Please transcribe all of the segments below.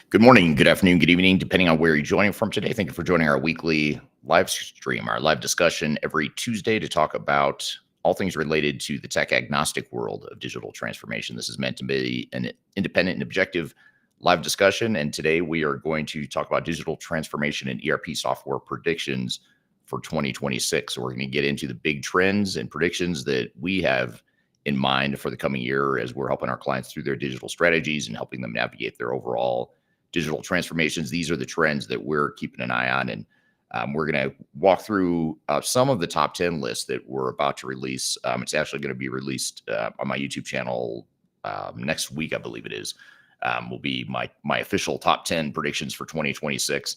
Good morning, good afternoon, good evening, depending on where you're joining from today. Thank you for joining our weekly live stream, our live discussion every Tuesday to talk about all things related to the tech agnostic world of digital transformation. This is meant to be an independent and objective live discussion. And today we are going to talk about digital transformation and ERP software predictions for 2026. So we're going to get into the big trends and predictions that we have in mind for the coming year as we're helping our clients through their digital strategies and helping them navigate their overall digital transformations. These are the trends that we're keeping an eye on. And we're going to walk through some of the top 10 lists that we're about to release. It's actually going to be released on my YouTube channel next week, I believe it is. Will be my official top 10 predictions for 2026.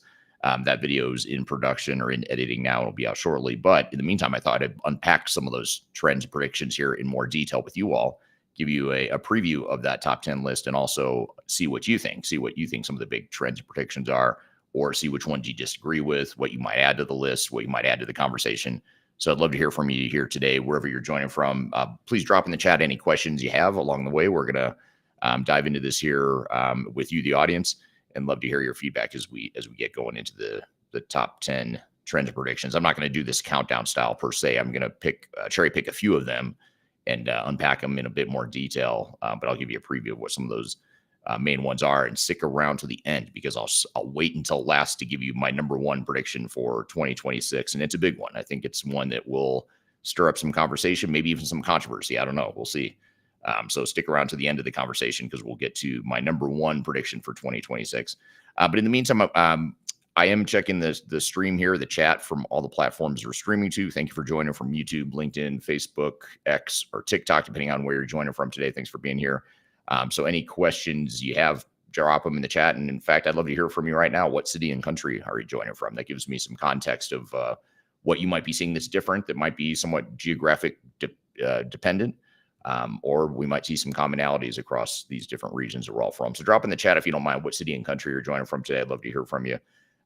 That video is in production or in editing now. It'll be out shortly. But in the meantime, I thought I'd unpack some of those trends and predictions here in more detail with you all, give you a preview of that top 10 list, and also see what you think some of the big trends and predictions are, or see which ones you disagree with, what you might add to the list, what you might add to the conversation. So I'd love to hear from you here today, wherever you're joining from. Please drop in the chat any questions you have along the way. We're going to dive into this here with you, the audience, and love to hear your feedback as we get going into the top 10 trends and predictions. I'm not going to do this countdown style per se. I'm going to cherry pick a few of them and unpack them in a bit more detail. But I'll give you a preview of what some of those main ones are, and stick around to the end because I'll wait until last to give you my number one prediction for 2026. And it's a big one. I think it's one that will stir up some conversation, maybe even some controversy. I don't know. We'll see. So stick around to the end of the conversation because we'll get to my number one prediction for 2026. But in the meantime, I am checking the stream here, the chat from all the platforms we're streaming to. Thank you for joining from YouTube, LinkedIn, Facebook, X, or TikTok, depending on where you're joining from today. Thanks for being here. So any questions you have, drop them in the chat. And in fact, I'd love to hear from you right now. What city and country are you joining from? That gives me some context of what you might be seeing that's different, that might be somewhat geographic dependent. Or we might see some commonalities across these different regions that we're all from. So drop in the chat if you don't mind what city and country you're joining from today. I'd love to hear from you.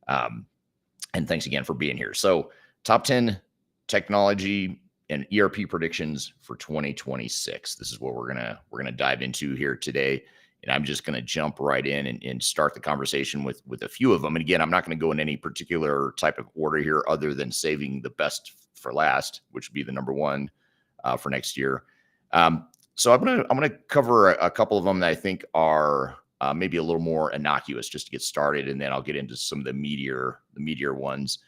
And thanks again for being here. So top 10 technology and ERP predictions for 2026. This is what we're gonna dive into here today. And I'm just gonna jump right in and start the conversation with a few of them. And again, I'm not gonna go in any particular type of order here other than saving the best for last, which would be the number one for next year. So I'm gonna cover a couple of them that I think are maybe a little more innocuous just to get started, and then I'll get into some of the meatier ones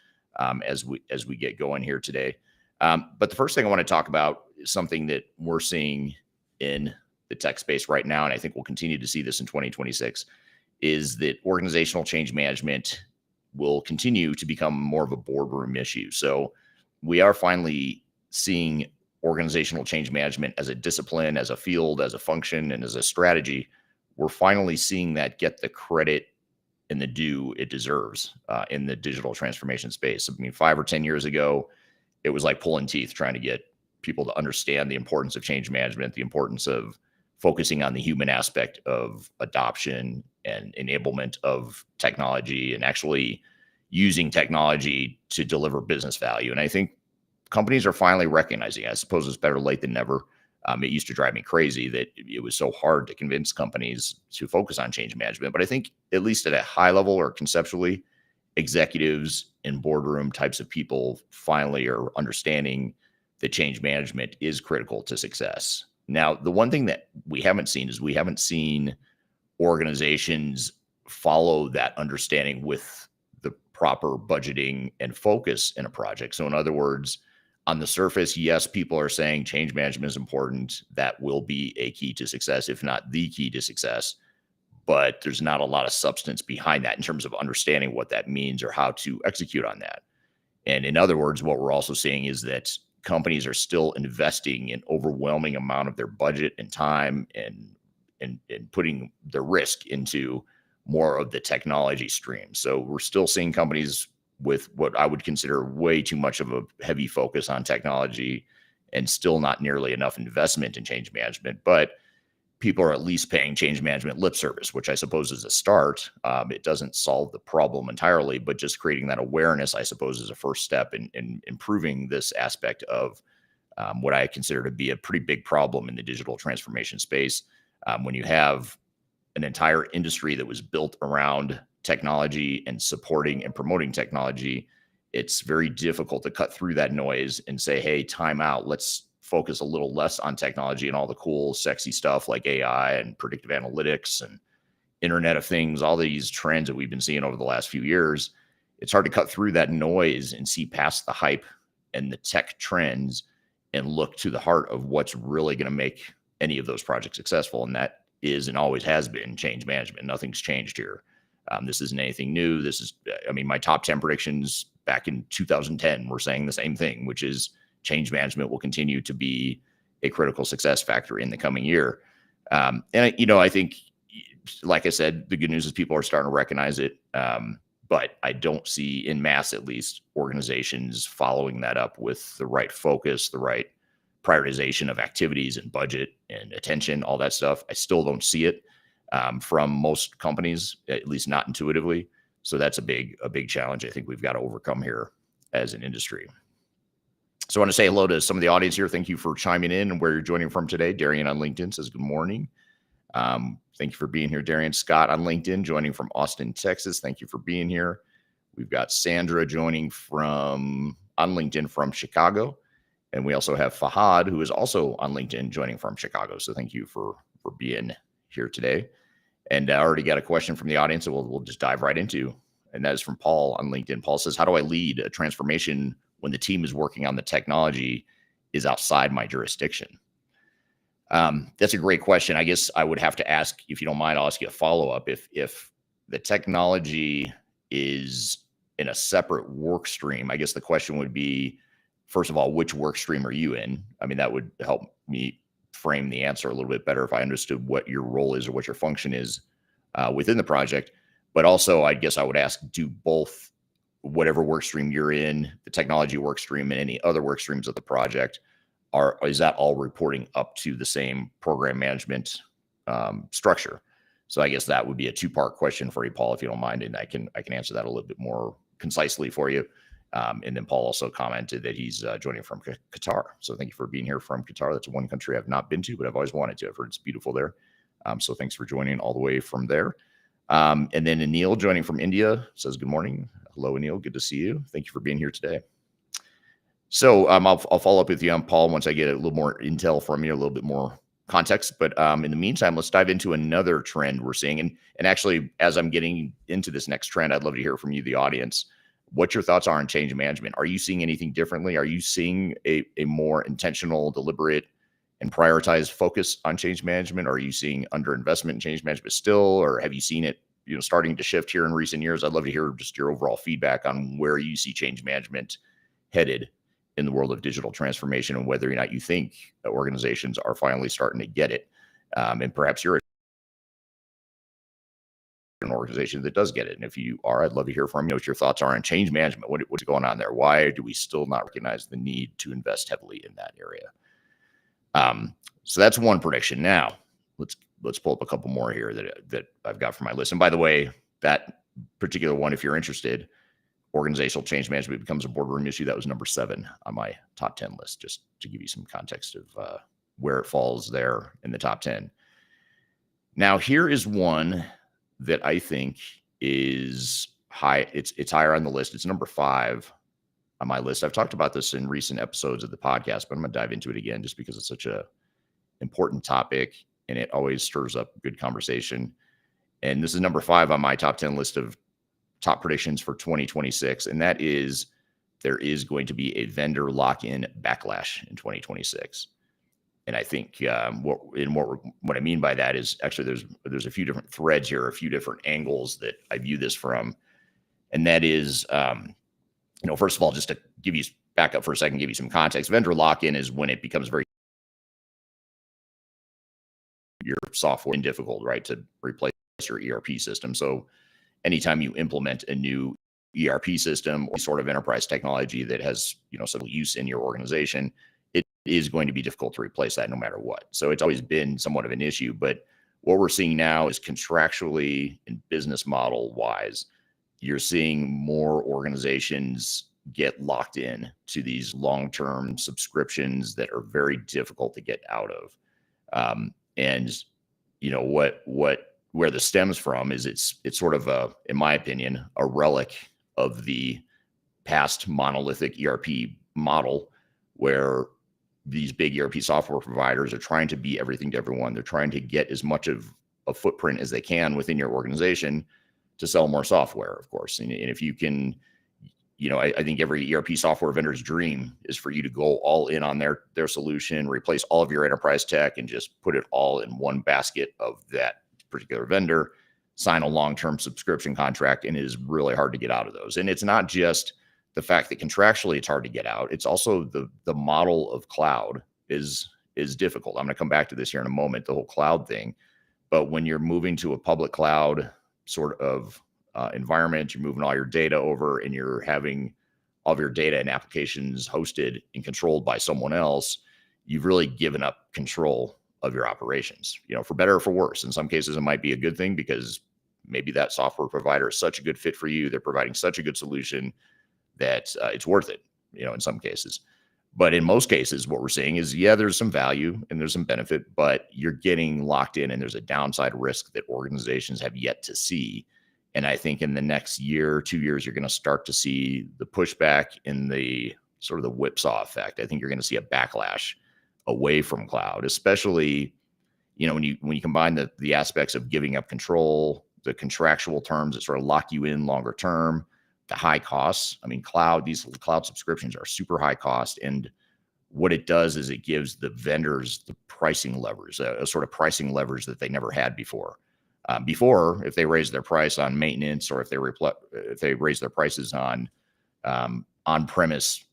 as we get going here today. But the first thing I want to talk about is something that we're seeing in the tech space right now, and I think we'll continue to see this in 2026, is that organizational change management will continue to become more of a boardroom issue. So we are finally seeing organizational change management as a discipline, as a field, as a function, and as a strategy. We're finally seeing that get the credit and the due it deserves in the digital transformation space. I mean, 5 or 10 years ago, it was like pulling teeth trying to get people to understand the importance of change management, the importance of focusing on the human aspect of adoption and enablement of technology and actually using technology to deliver business value. And I think companies are finally recognizing, I suppose it's better late than never. It used to drive me crazy that it was so hard to convince companies to focus on change management. But I think at least at a high level or conceptually, executives and boardroom types of people finally are understanding that change management is critical to success. Now, the one thing that we haven't seen is we haven't seen organizations follow that understanding with the proper budgeting and focus in a project. So in other words, on the surface, yes, people are saying change management is important. That will be a key to success, if not the key to success. But there's not a lot of substance behind that in terms of understanding what that means or how to execute on that. And in other words, what we're also seeing is that companies are still investing an overwhelming amount of their budget and time and putting the risk into more of the technology stream. So we're still seeing companies with what I would consider way too much of a heavy focus on technology and still not nearly enough investment in change management. But people are at least paying change management lip service, which I suppose is a start. It doesn't solve the problem entirely, but just creating that awareness, I suppose, is a first step in improving this aspect of what I consider to be a pretty big problem in the digital transformation space. When you have an entire industry that was built around technology and supporting and promoting technology, it's very difficult to cut through that noise and say, hey, time out. Let's focus a little less on technology and all the cool, sexy stuff like AI and predictive analytics and Internet of Things, all these trends that we've been seeing over the last few years. It's hard to cut through that noise and see past the hype and the tech trends and look to the heart of what's really going to make any of those projects successful. And that is and always has been change management. Nothing's changed here. This isn't anything new. This is, I mean, my top 10 predictions back in 2010 were saying the same thing, which is change management will continue to be a critical success factor in the coming year. And, you know, I think, like I said, the good news is people are starting to recognize it. But I don't see, in mass at least, organizations following that up with the right focus, the right prioritization of activities and budget and attention, all that stuff. I still don't see it from most companies, at least not intuitively. So that's a big challenge I think we've got to overcome here as an industry. So I want to say hello to some of the audience here. Thank you for chiming in and where you're joining from today. Darian on LinkedIn says good morning. Thank you for being here, Darian. Scott on LinkedIn joining from Austin, Texas. Thank you for being here. We've got Sandra joining on LinkedIn from Chicago. And we also have Fahad, who is also on LinkedIn joining from Chicago. So thank you for being here today. And I already got a question from the audience that we'll just dive right into. And that is from Paul on LinkedIn. Paul says, how do I lead a transformation when the team is working on the technology is outside my jurisdiction? That's a great question. I guess I would have to ask, if you don't mind, I'll ask you a follow-up. If the technology is in a separate work stream, I guess the question would be, first of all, which work stream are you in? I mean, that would help me frame the answer a little bit better if I understood what your role is or what your function is within the project. But also, I guess I would ask, do both, whatever work stream you're in, the technology work stream and any other work streams of the project, is that all reporting up to the same program management structure? So I guess that would be a two-part question for you, Paul, if you don't mind, and I can answer that a little bit more concisely for you. And then Paul also commented that he's joining from Qatar. So thank you for being here from Qatar. That's one country I've not been to, but I've always wanted to. I've heard it's beautiful there. So thanks for joining all the way from there. And then Anil joining from India says, good morning. Hello, Anil. Good to see you. Thank you for being here today. So I'll follow up with you on Paul once I get a little more intel from you, a little bit more context. But in the meantime, let's dive into another trend we're seeing. And actually, as I'm getting into this next trend, I'd love to hear from you, the audience, what your thoughts are on change management. Are you seeing anything differently? Are you seeing a more intentional, deliberate, and prioritized focus on change management? Or are you seeing underinvestment in change management still? Or have you seen it, starting to shift here in recent years? I'd love to hear just your overall feedback on where you see change management headed in the world of digital transformation, and whether or not you think organizations are finally starting to get it. And perhaps you're an organization that does get it. And if you are, I'd love to hear from you what your thoughts are on change management. What's going on there? Why do we still not recognize the need to invest heavily in that area? So that's one prediction. Now let's pull up a couple more here that I've got for my list. And by the way, that particular one, if you're interested, organizational change management becomes a boardroom issue. That was number 7 on my top 10 list, just to give you some context of where it falls there in the top 10. Now, here is one that I think is high. It's higher on the list. It's number 5 on my list. I've talked about this in recent episodes of the podcast, but I'm going to dive into it again just because it's such a important topic and it always stirs up good conversation. And this is number 5 on my top 10 list of top predictions for 2026. And that is, there is going to be a vendor lock-in backlash in 2026. And I think what I mean by that is actually there's a few different threads here, a few different angles that I view this from. And that is, first of all, just to give you back up for a second, give you some context. Vendor lock-in is when it becomes very your software and difficult, right, to replace your ERP system. So anytime you implement a new ERP system or sort of enterprise technology that has, some use in your organization, it is going to be difficult to replace that no matter what. So it's always been somewhat of an issue. But what we're seeing now is contractually and business model wise, you're seeing more organizations get locked in to these long-term subscriptions that are very difficult to get out of. And what where this stems from is it's sort of in my opinion, a relic of the past monolithic ERP model where these big ERP software providers are trying to be everything to everyone. They're trying to get as much of a footprint as they can within your organization to sell more software, of course. And if you can, I think every ERP software vendor's dream is for you to go all in on their solution, replace all of your enterprise tech, and just put it all in one basket of that particular vendor, sign a long-term subscription contract, and it is really hard to get out of those. And it's not just the fact that contractually it's hard to get out. It's also the model of cloud is difficult. I'm going to come back to this here in a moment, the whole cloud thing. But when you're moving to a public cloud sort of environment, you're moving all your data over and you're having all of your data and applications hosted and controlled by someone else, you've really given up control of your operations, for better or for worse. In some cases, it might be a good thing because maybe that software provider is such a good fit for you. They're providing such a good solution that it's worth it, in some cases. But in most cases, what we're seeing is, there's some value and there's some benefit, but you're getting locked in and there's a downside risk that organizations have yet to see. And I think in the next year, 2 years, you're going to start to see the pushback in the sort of the whipsaw effect. I think you're going to see a backlash away from cloud, especially, when you combine the aspects of giving up control, the contractual terms that sort of lock you in longer term, the high costs. I mean, these cloud subscriptions are super high cost. And what it does is it gives the vendors the pricing levers, a sort of pricing leverage that they never had before. Before, if they raise their price on maintenance or if they raise their prices on on-premise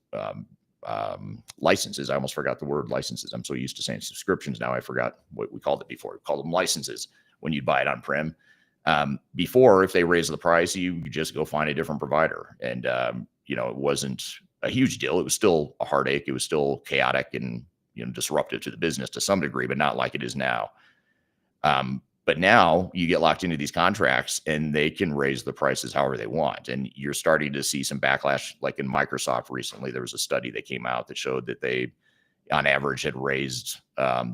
licenses, I almost forgot the word licenses. I'm so used to saying subscriptions now. I forgot what we called it before. We called them licenses when you buy it on-prem. Before, if they raise the price, you just go find a different provider. And, it wasn't a huge deal. It was still a heartache. It was still chaotic and, disruptive to the business to some degree, but not like it is now. But now you get locked into these contracts and they can raise the prices however they want. And you're starting to see some backlash, like in Microsoft recently. There was a study that came out that showed that they, on average, had raised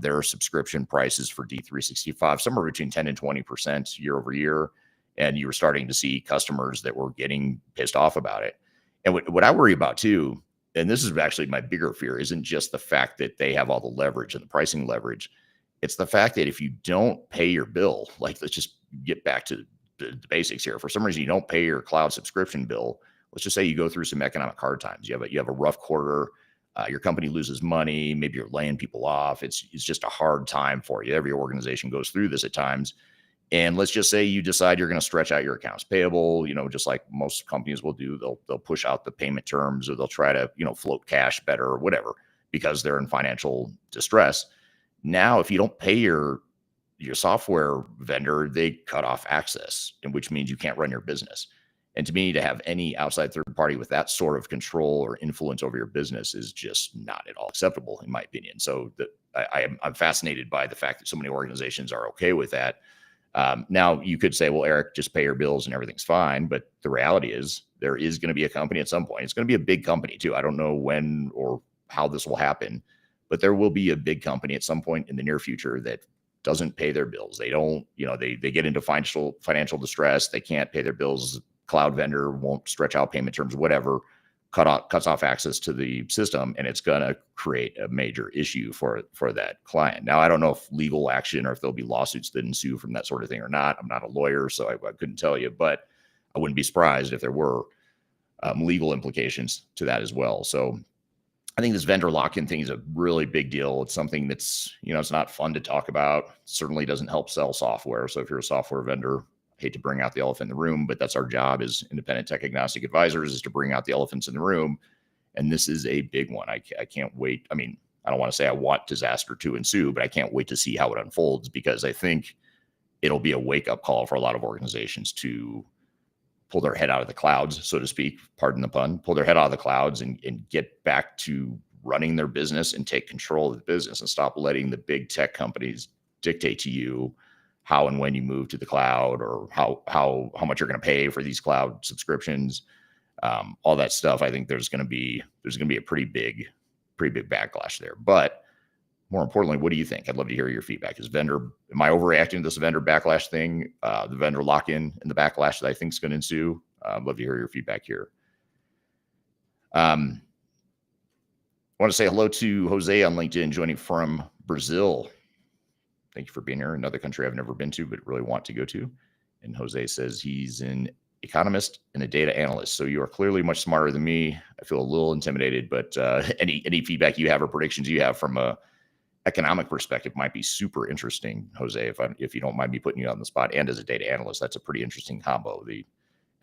their subscription prices for D365 somewhere between 10 and 20% year over year. And you were starting to see customers that were getting pissed off about it. And what I worry about too, and this is actually my bigger fear, isn't just the fact that they have all the leverage and the pricing leverage. It's the fact that if you don't pay your bill, like, let's just get back to the basics here. For some reason, you don't pay your cloud subscription bill. Let's just say you go through some economic hard times. You have a rough quarter. Your company loses money. Maybe you're laying people off. It's just a hard time for you. Every organization goes through this at times. And let's just say you decide you're going to stretch out your accounts payable, just like most companies will do. They'll push out the payment terms, or they'll try to, float cash better or whatever, because they're in financial distress. Now, if you don't pay your software vendor, they cut off access, and which means you can't run your business. And to me, to have any outside third party with that sort of control or influence over your business is just not at all acceptable, in my opinion. So I'm fascinated by the fact that so many organizations are okay with that. Now, you could say, well, Eric, just pay your bills and everything's fine. But the reality is there is going to be a company at some point. It's going to be a big company too. I don't know when or how this will happen, but there will be a big company at some point in the near future that doesn't pay their bills. They don't, they get into financial distress. They can't pay their bills. Cloud vendor won't stretch out payment terms, whatever, cuts off access to the system, and it's going to create a major issue for that client. Now, I don't know if legal action or if there'll be lawsuits that ensue from that sort of thing or not. I'm not a lawyer, so I couldn't tell you, but I wouldn't be surprised if there were legal implications to that as well. So I think this vendor lock-in thing is a really big deal. It's something that's, it's not fun to talk about. Certainly doesn't help sell software. So if you're a software vendor, I hate to bring out the elephant in the room, but that's our job as independent tech agnostic advisors, is to bring out the elephants in the room. And this is a big one. I can't wait. I mean, I don't want to say I want disaster to ensue, but I can't wait to see how it unfolds, because I think it'll be a wake-up call for a lot of organizations to pull their head out of the clouds, so to speak, pardon the pun, pull their head out of the clouds and get back to running their business and take control of the business, and stop letting the big tech companies dictate to you how and when you move to the cloud, or how much you're going to pay for these cloud subscriptions, all that stuff. I think there's going to be a pretty big backlash there. But more importantly, what do you think? I'd love to hear your feedback. Am I overreacting to this vendor backlash thing, the vendor lock-in and the backlash that I think is going to ensue? I'd love to hear your feedback here. I want to say hello to Jose on LinkedIn, joining from Brazil. Thank you for being here. Another country I've never been to, but really want to go to. And Jose says he's an economist and a data analyst. So you are clearly much smarter than me. I feel a little intimidated, but any feedback you have or predictions you have from a economic perspective might be super interesting, Jose, if you don't mind me putting you on the spot. And as a data analyst, that's a pretty interesting combo, the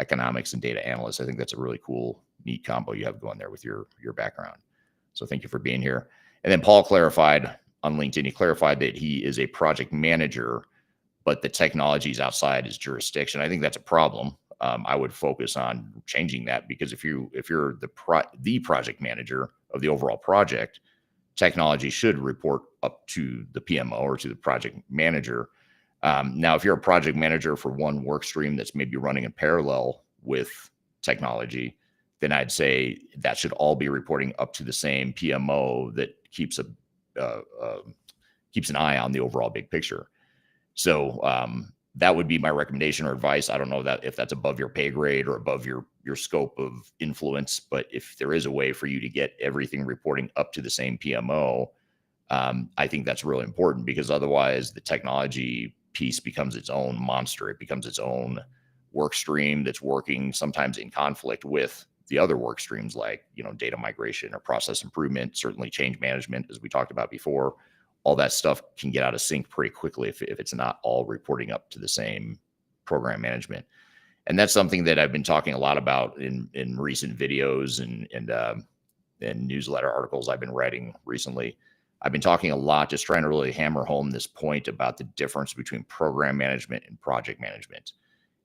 economics and data analyst. I think that's a really cool, neat combo you have going there with your background. So thank you for being here. And then Paul clarified on LinkedIn, he clarified that he is a project manager, but the technology is outside his jurisdiction. I think that's a problem. I would focus on changing that, because if you're the project manager of the overall project, technology should report up to the PMO or to the project manager. Now, if you're a project manager for one work stream that's maybe running in parallel with technology, then I'd say that should all be reporting up to the same PMO that keeps an eye on the overall big picture. So that would be my recommendation or advice. I don't know if that's above your pay grade or above your scope of influence, but if there is a way for you to get everything reporting up to the same PMO, I think that's really important, because otherwise the technology piece becomes its own monster. It becomes its own work stream that's working sometimes in conflict with the other work streams, like, data migration or process improvement, certainly change management, as we talked about before. All that stuff can get out of sync pretty quickly if it's not all reporting up to the same program management. And that's something that I've been talking a lot about in recent videos and newsletter articles I've been writing recently. I've been talking a lot, just trying to really hammer home this point about the difference between program management and project management.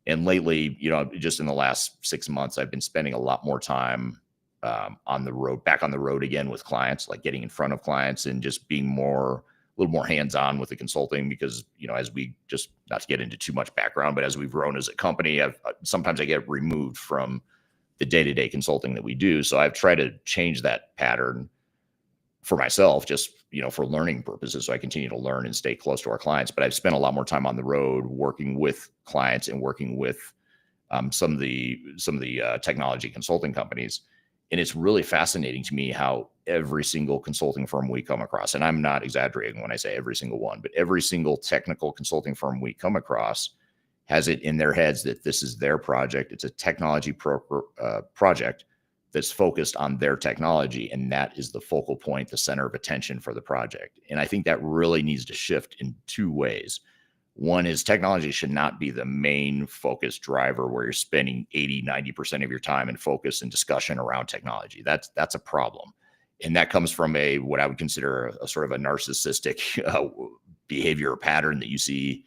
And lately, just in the last 6 months, I've been spending a lot more time on the road, back on the road again with clients, like getting in front of clients and just being a little more hands-on with the consulting, because, as we just, not to get into too much background, but as we've grown as a company, sometimes I get removed from the day-to-day consulting that we do. So I've tried to change that pattern for myself, just, for learning purposes. So I continue to learn and stay close to our clients, but I've spent a lot more time on the road working with clients and working with some of the technology consulting companies. And it's really fascinating to me how every single consulting firm we come across, and I'm not exaggerating when I say every single one, but every single technical consulting firm we come across has it in their heads that this is their project. It's a technology project that's focused on their technology, and that is the focal point, the center of attention for the project. And I think that really needs to shift in two ways. One is technology should not be the main focus driver where you're spending 80-90% of your time and focus and discussion around technology. That's a problem. And that comes from what I would consider a sort of a narcissistic behavior or pattern that you see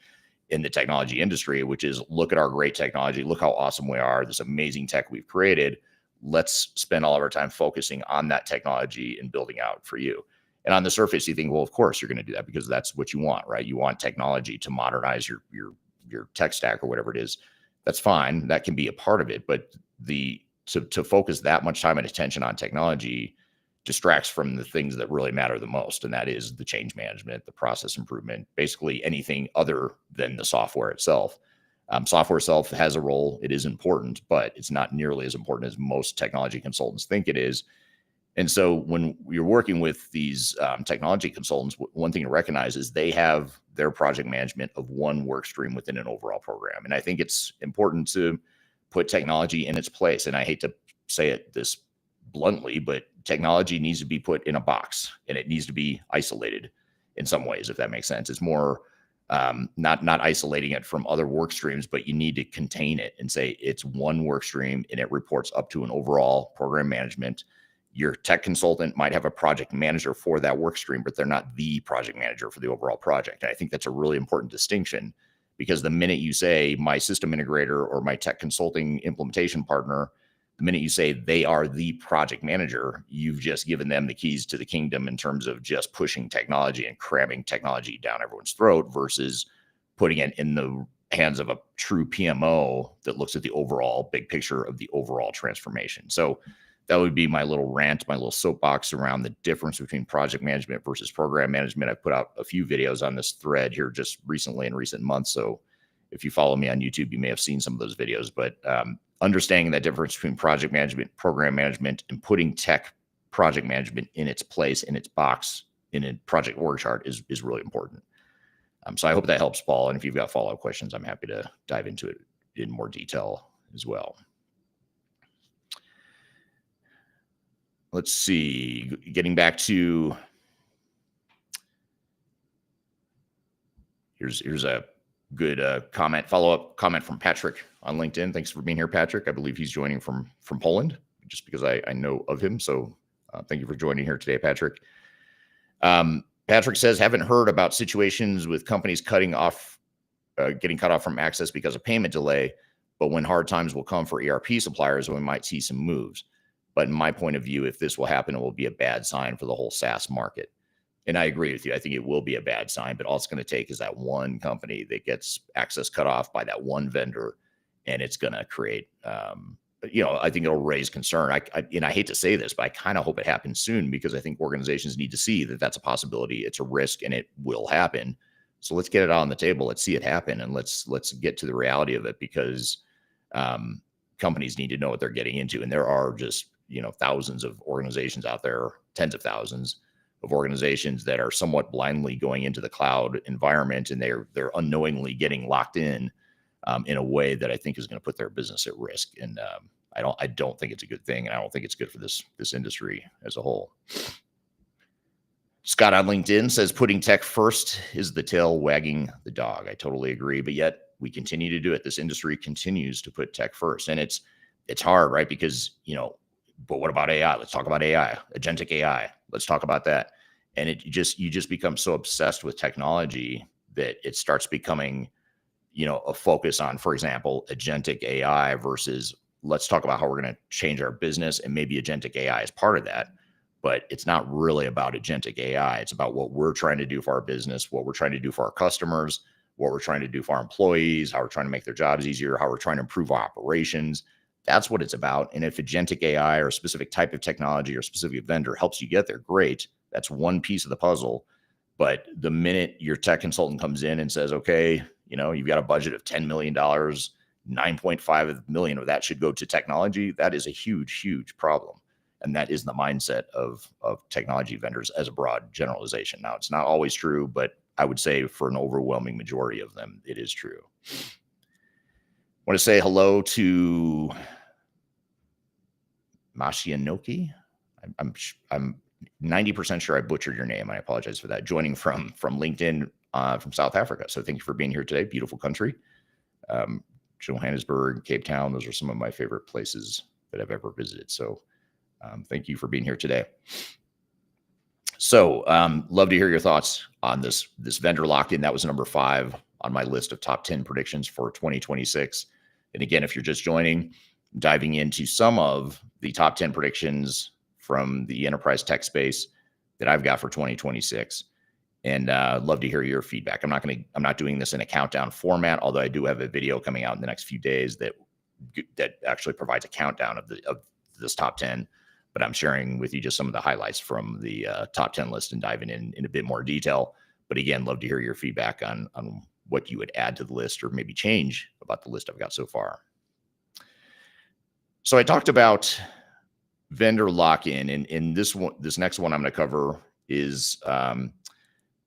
in the technology industry, which is, look at our great technology, look how awesome we are, this amazing tech we've created. Let's spend all of our time focusing on that technology and building out for you. And on the surface, you think, well, of course you're going to do that, because that's what you want, right? You want technology to modernize your tech stack or whatever it is. That's fine. That can be a part of it. But to focus that much time and attention on technology distracts from the things that really matter the most. And that is the change management, the process improvement, basically anything other than the software itself. Software itself has a role. It is important, but it's not nearly as important as most technology consultants think it is. And so when you're working with these technology consultants, one thing to recognize is they have their project management of one work stream within an overall program. And I think it's important to put technology in its place. And I hate to say it this bluntly, but technology needs to be put in a box, and it needs to be isolated in some ways, if that makes sense. It's more not isolating it from other work streams, but you need to contain it and say it's one work stream and it reports up to an overall program management. Your tech consultant might have a project manager for that work stream, but they're not the project manager for the overall project. And I think that's a really important distinction, because the minute you say my system integrator or my tech consulting implementation partner, the minute you say they are the project manager, you've just given them the keys to the kingdom in terms of just pushing technology and cramming technology down everyone's throat, versus putting it in the hands of a true PMO that looks at the overall big picture of the overall transformation. So that would be my little rant, my little soapbox around the difference between project management versus program management. I've put out a few videos on this thread here just recently in recent months. So if you follow me on YouTube, you may have seen some of those videos, but understanding that difference between project management, program management, and putting tech project management in its place, in its box, in a project org chart is really important. So I hope that helps, Paul. And if you've got follow-up questions, I'm happy to dive into it in more detail as well. Let's see, getting back to, here's a good follow-up comment from Patrick on LinkedIn. Thanks for being here, Patrick. I believe he's joining from Poland, just because I know of him. So thank you for joining here today, Patrick. Patrick says, haven't heard about situations with companies getting cut off from access because of payment delay, but when hard times will come for ERP suppliers, we might see some moves. But in my point of view, if this will happen, it will be a bad sign for the whole SaaS market. And I agree with you. I think it will be a bad sign, but all it's going to take is that one company that gets access cut off by that one vendor, and it's going to create, I think it'll raise concern. I hate to say this, but I kind of hope it happens soon, because I think organizations need to see that that's a possibility. It's a risk, and it will happen. So let's get it out on the table. Let's see it happen, and let's get to the reality of it, because companies need to know what they're getting into. And there are just, thousands of organizations out there, tens of thousands of organizations that are somewhat blindly going into the cloud environment, and they're unknowingly getting locked in a way that I think is going to put their business at risk. And I don't think it's a good thing, and I don't think it's good for this industry as a whole. Scott on LinkedIn says, putting tech first is the tail wagging the dog. I totally agree, but yet we continue to do it. This industry continues to put tech first, and it's hard, right? Because but what about AI? Let's talk about AI, agentic AI. Let's talk about that. And you just become so obsessed with technology that it starts becoming, a focus on, for example, agentic AI versus let's talk about how we're going to change our business, and maybe agentic AI is part of that. But it's not really about agentic AI. It's about what we're trying to do for our business, what we're trying to do for our customers, what we're trying to do for our employees, how we're trying to make their jobs easier, how we're trying to improve our operations. That's what it's about. And if agentic AI or a specific type of technology or specific vendor helps you get there, great. That's one piece of the puzzle. But the minute your tech consultant comes in and says, okay, you've got a budget of $10 million, 9.5 million of that should go to technology, that is a huge, huge problem. And that is the mindset of technology vendors as a broad generalization. Now, it's not always true, but I would say for an overwhelming majority of them, it is true. I want to say hello to Mashianoki. I'm 90% sure I butchered your name. I apologize for that. Joining from LinkedIn from South Africa. So thank you for being here today. Beautiful country. Johannesburg, Cape Town. Those are some of my favorite places that I've ever visited. So thank you for being here today. So love to hear your thoughts on this vendor lock-in. That was number 5 on my list of top 10 predictions for 2026. And again, if you're just joining, diving into some of the top 10 predictions from the enterprise tech space that I've got for 2026. And love to hear your feedback. I'm not doing this in a countdown format, although I do have a video coming out in the next few days that actually provides a countdown of this top 10. But I'm sharing with you just some of the highlights from the top 10 list and diving in a bit more detail. But again, love to hear your feedback on what you would add to the list or maybe change about the list I've got so far. So I talked about vendor lock-in, and this next one I'm going to cover is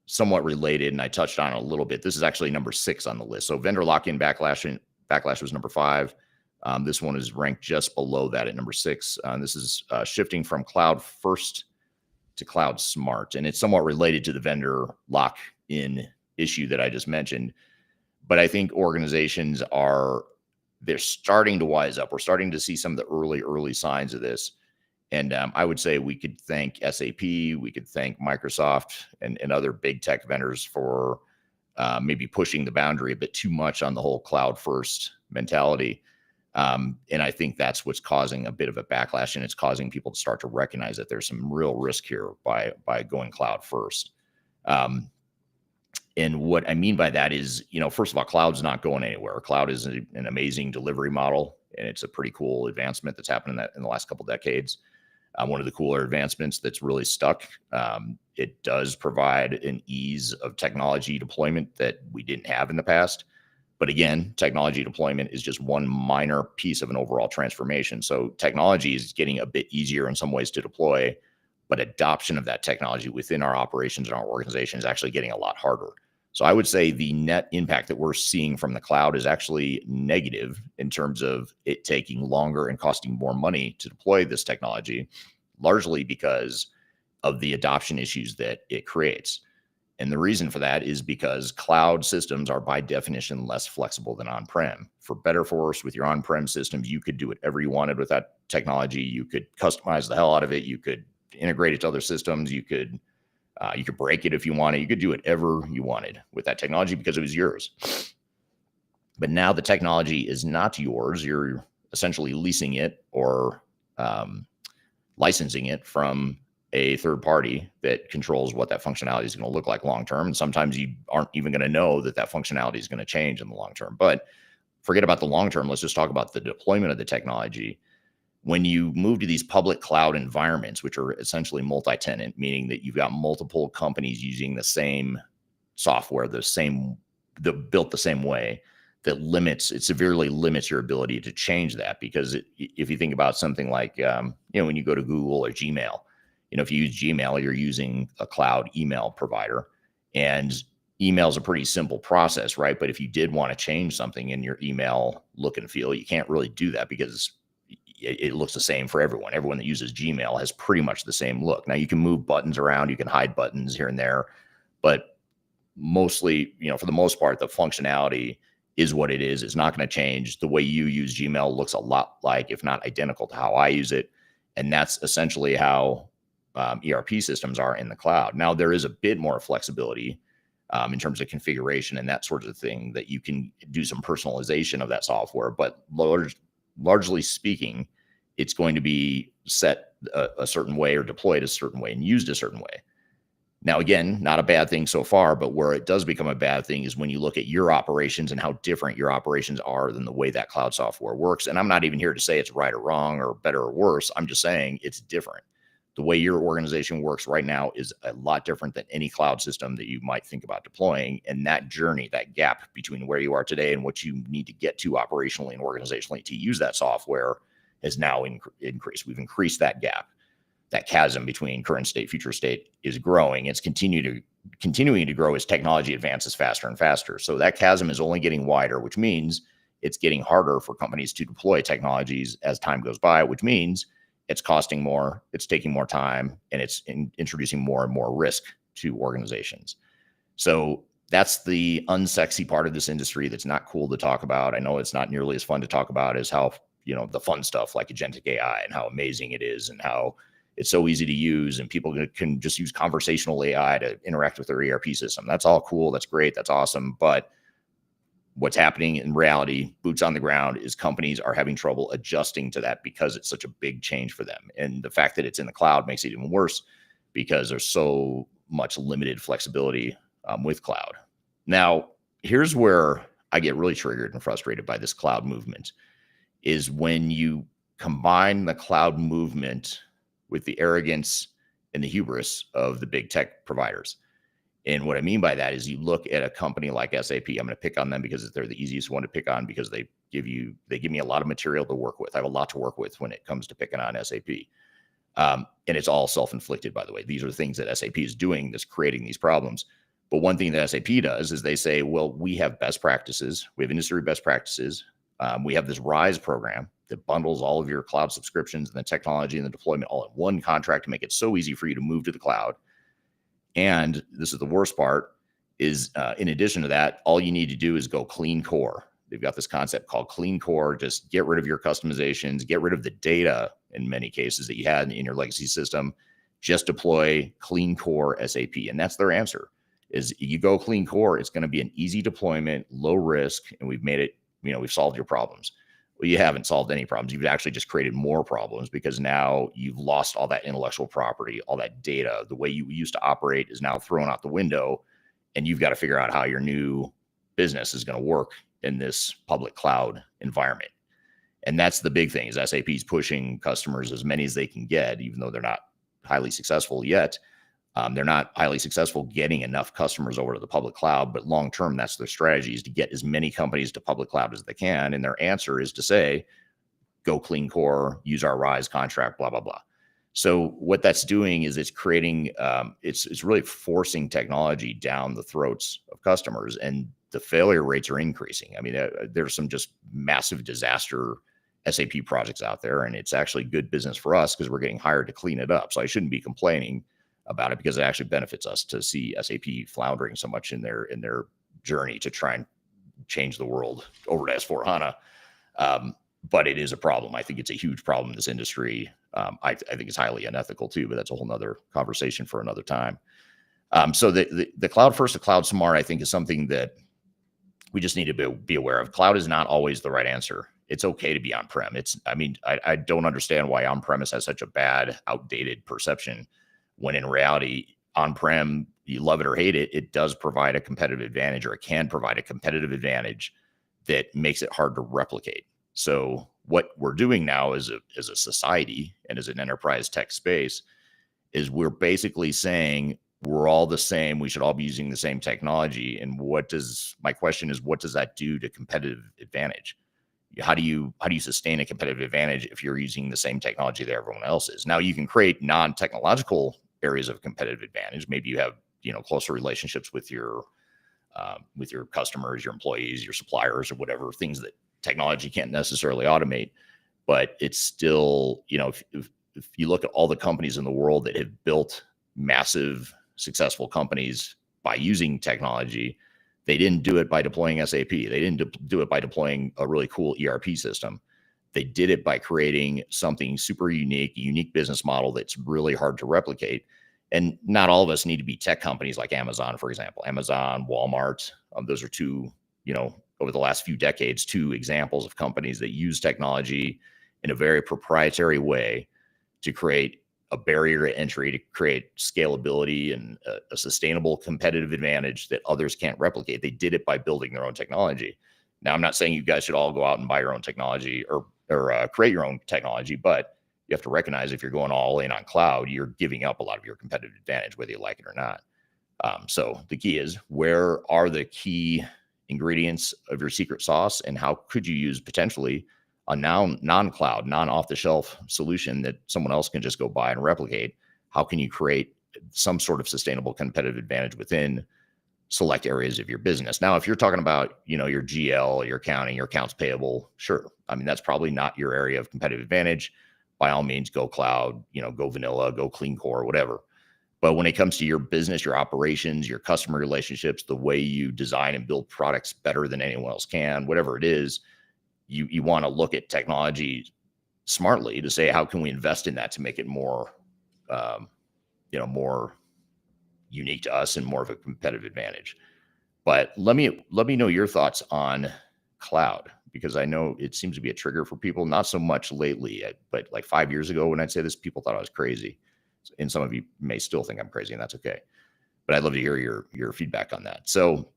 somewhat related, and I touched on it a little bit. This is actually number 6 on the list. So vendor lock-in backlash was number 5. This one is ranked just below that at number 6. This is shifting from cloud first to cloud smart, and it's somewhat related to the vendor lock-in issue that I just mentioned. But I think organizations they're starting to wise up. We're starting to see some of the early signs of this. And I would say we could thank SAP, we could thank Microsoft and other big tech vendors for maybe pushing the boundary a bit too much on the whole cloud first mentality. And I think that's what's causing a bit of a backlash, and it's causing people to start to recognize that there's some real risk here by going cloud first. And what I mean by that is, first of all, cloud's not going anywhere. Cloud is an amazing delivery model, and it's a pretty cool advancement that's happened in the last couple of decades. One of the cooler advancements that's really stuck. It does provide an ease of technology deployment that we didn't have in the past. But again, technology deployment is just one minor piece of an overall transformation. So technology is getting a bit easier in some ways to deploy, but adoption of that technology within our operations and our organization is actually getting a lot harder. So I would say the net impact that we're seeing from the cloud is actually negative in terms of it taking longer and costing more money to deploy this technology, largely because of the adoption issues that it creates. And the reason for that is because cloud systems are by definition less flexible than on-prem. For better or for worse, with your on-prem systems, you could do whatever you wanted with that technology. You could customize the hell out of it. You could integrate it to other systems. You could break it if you wanted. You could do whatever you wanted with that technology because it was yours. But now the technology is not yours. You're essentially leasing it or licensing it from a third party that controls what that functionality is going to look like long term. And sometimes you aren't even going to know that that functionality is going to change in the long term. But forget about the long term. Let's just talk about the deployment of the technology. When you move to these public cloud environments, which are essentially multi-tenant, meaning that you've got multiple companies using the same software, built the same way, it severely limits your ability to change that. Because if you think about something like, when you go to Google or Gmail, if you use Gmail, you're using a cloud email provider, and email is a pretty simple process, right? But if you did want to change something in your email look and feel, you can't really do that because it looks the same for everyone. Everyone that uses Gmail has pretty much the same look. Now you can move buttons around, you can hide buttons here and there, but mostly, for the most part, the functionality is what it is. It's not going to change. The way you use Gmail looks a lot like, if not identical to how I use it. And that's essentially how ERP systems are in the cloud. Now, there is a bit more flexibility in terms of configuration and that sort of thing, that you can do some personalization of that software. But largely speaking, it's going to be set a certain way or deployed a certain way and used a certain way. Now, again, not a bad thing so far, but where it does become a bad thing is when you look at your operations and how different your operations are than the way that cloud software works. And I'm not even here to say it's right or wrong or better or worse. I'm just saying it's different. The way your organization works right now is a lot different than any cloud system that you might think about deploying. And that journey, that gap between where you are today and what you need to get to operationally and organizationally to use that software has now increased. We've increased that gap. That chasm between current state, future state is growing. It's continuing to grow as technology advances faster and faster. So that chasm is only getting wider, which means it's getting harder for companies to deploy technologies as time goes by, which means it's costing more, it's taking more time, and it's introducing more and more risk to organizations. So that's the unsexy part of this industry that's not cool to talk about. I know it's not nearly as fun to talk about as how, the fun stuff like agentic AI and how amazing it is and how it's so easy to use, and people can just use conversational AI to interact with their ERP system. That's all cool. That's great. That's awesome. But what's happening in reality, boots on the ground, is companies are having trouble adjusting to that because it's such a big change for them. And the fact that it's in the cloud makes it even worse because there's so much limited flexibility with cloud. Now, here's where I get really triggered and frustrated by this cloud movement, is when you combine the cloud movement with the arrogance and the hubris of the big tech providers. And what I mean by that is you look at a company like SAP. I'm going to pick on them because they're the easiest one to pick on because they give me a lot of material to work with. I have a lot to work with when it comes to picking on SAP. And it's all self-inflicted, by the way. These are the things that SAP is doing that's creating these problems. But one thing that SAP does is they say, well, we have best practices. We have industry best practices. We have this RISE program that bundles all of your cloud subscriptions and the technology and the deployment all in one contract to make it so easy for you to move to the cloud. And this is the worst part, is in addition to that, all you need to do is go clean core. They've got this concept called clean core. Just get rid of your customizations, get rid of the data in many cases that you had in your legacy system. Just deploy clean core SAP. And that's their answer, is you go clean core. It's going to be an easy deployment, low risk, and we've made it, we've solved your problems. Well, you haven't solved any problems. You've actually just created more problems because now you've lost all that intellectual property, all that data. The way you used to operate is now thrown out the window, and you've got to figure out how your new business is going to work in this public cloud environment. And that's the big thing is SAP's pushing customers as many as they can get, even though they're not highly successful yet. They're not highly successful getting enough customers over to the public cloud, but long term, that's their strategy, is to get as many companies to public cloud as they can. And their answer is to say, go clean core, use our RISE contract, blah, blah, blah. So what that's doing is it's creating, it's really forcing technology down the throats of customers, and the failure rates are increasing. I mean, there's some just massive disaster SAP projects out there, and it's actually good business for us because we're getting hired to clean it up. So I shouldn't be complaining about it because it actually benefits us to see SAP floundering so much in their journey to try and change the world over to S/4HANA. But it is a problem. I think it's a huge problem in this industry. I think it's highly unethical too, but that's a whole nother conversation for another time. So the cloud first to cloud smart, I think, is something that we just need to be aware of. Cloud is not always the right answer. It's okay to be on-prem. I don't understand why on-premise has such a bad, outdated perception, when in reality, on-prem, you love it or hate it, it does provide a competitive advantage, or it can provide a competitive advantage that makes it hard to replicate. So what we're doing now as a society and as an enterprise tech space is we're basically saying we're all the same. We should all be using the same technology. And my question is, what does that do to competitive advantage? How do you sustain a competitive advantage if you're using the same technology that everyone else is? Now you can create non-technological areas of competitive advantage. Maybe you have, closer relationships with your customers, your employees, your suppliers, or whatever, things that technology can't necessarily automate. But it's still, if you look at all the companies in the world that have built massive, successful companies by using technology, they didn't do it by deploying SAP. They didn't do it by deploying a really cool ERP system. They did it by creating something super unique, a unique business model that's really hard to replicate. And not all of us need to be tech companies like Amazon, for example. Amazon, Walmart, those are two, over the last few decades, two examples of companies that use technology in a very proprietary way to create a barrier to entry, to create scalability and a sustainable competitive advantage that others can't replicate. They did it by building their own technology. Now, I'm not saying you guys should all go out and buy your own technology or create your own technology, but you have to recognize if you're going all in on cloud, you're giving up a lot of your competitive advantage, whether you like it or not. So the key is, where are the key ingredients of your secret sauce, and how could you use potentially a non-cloud, non-off-the-shelf solution that someone else can just go buy and replicate? How can you create some sort of sustainable competitive advantage within select areas of your business? Now, if you're talking about, your GL, your accounting, your accounts payable, sure. I mean, that's probably not your area of competitive advantage. By all means, go cloud, go vanilla, go clean core, whatever. But when it comes to your business, your operations, your customer relationships, the way you design and build products better than anyone else can, whatever it is, you want to look at technology smartly to say, how can we invest in that to make it more, more unique to us and more of a competitive advantage? But let me know your thoughts on cloud, because I know it seems to be a trigger for people. Not so much lately, but like 5 years ago when I'd say this, people thought I was crazy. And some of you may still think I'm crazy, and that's okay. But I'd love to hear your feedback on that. So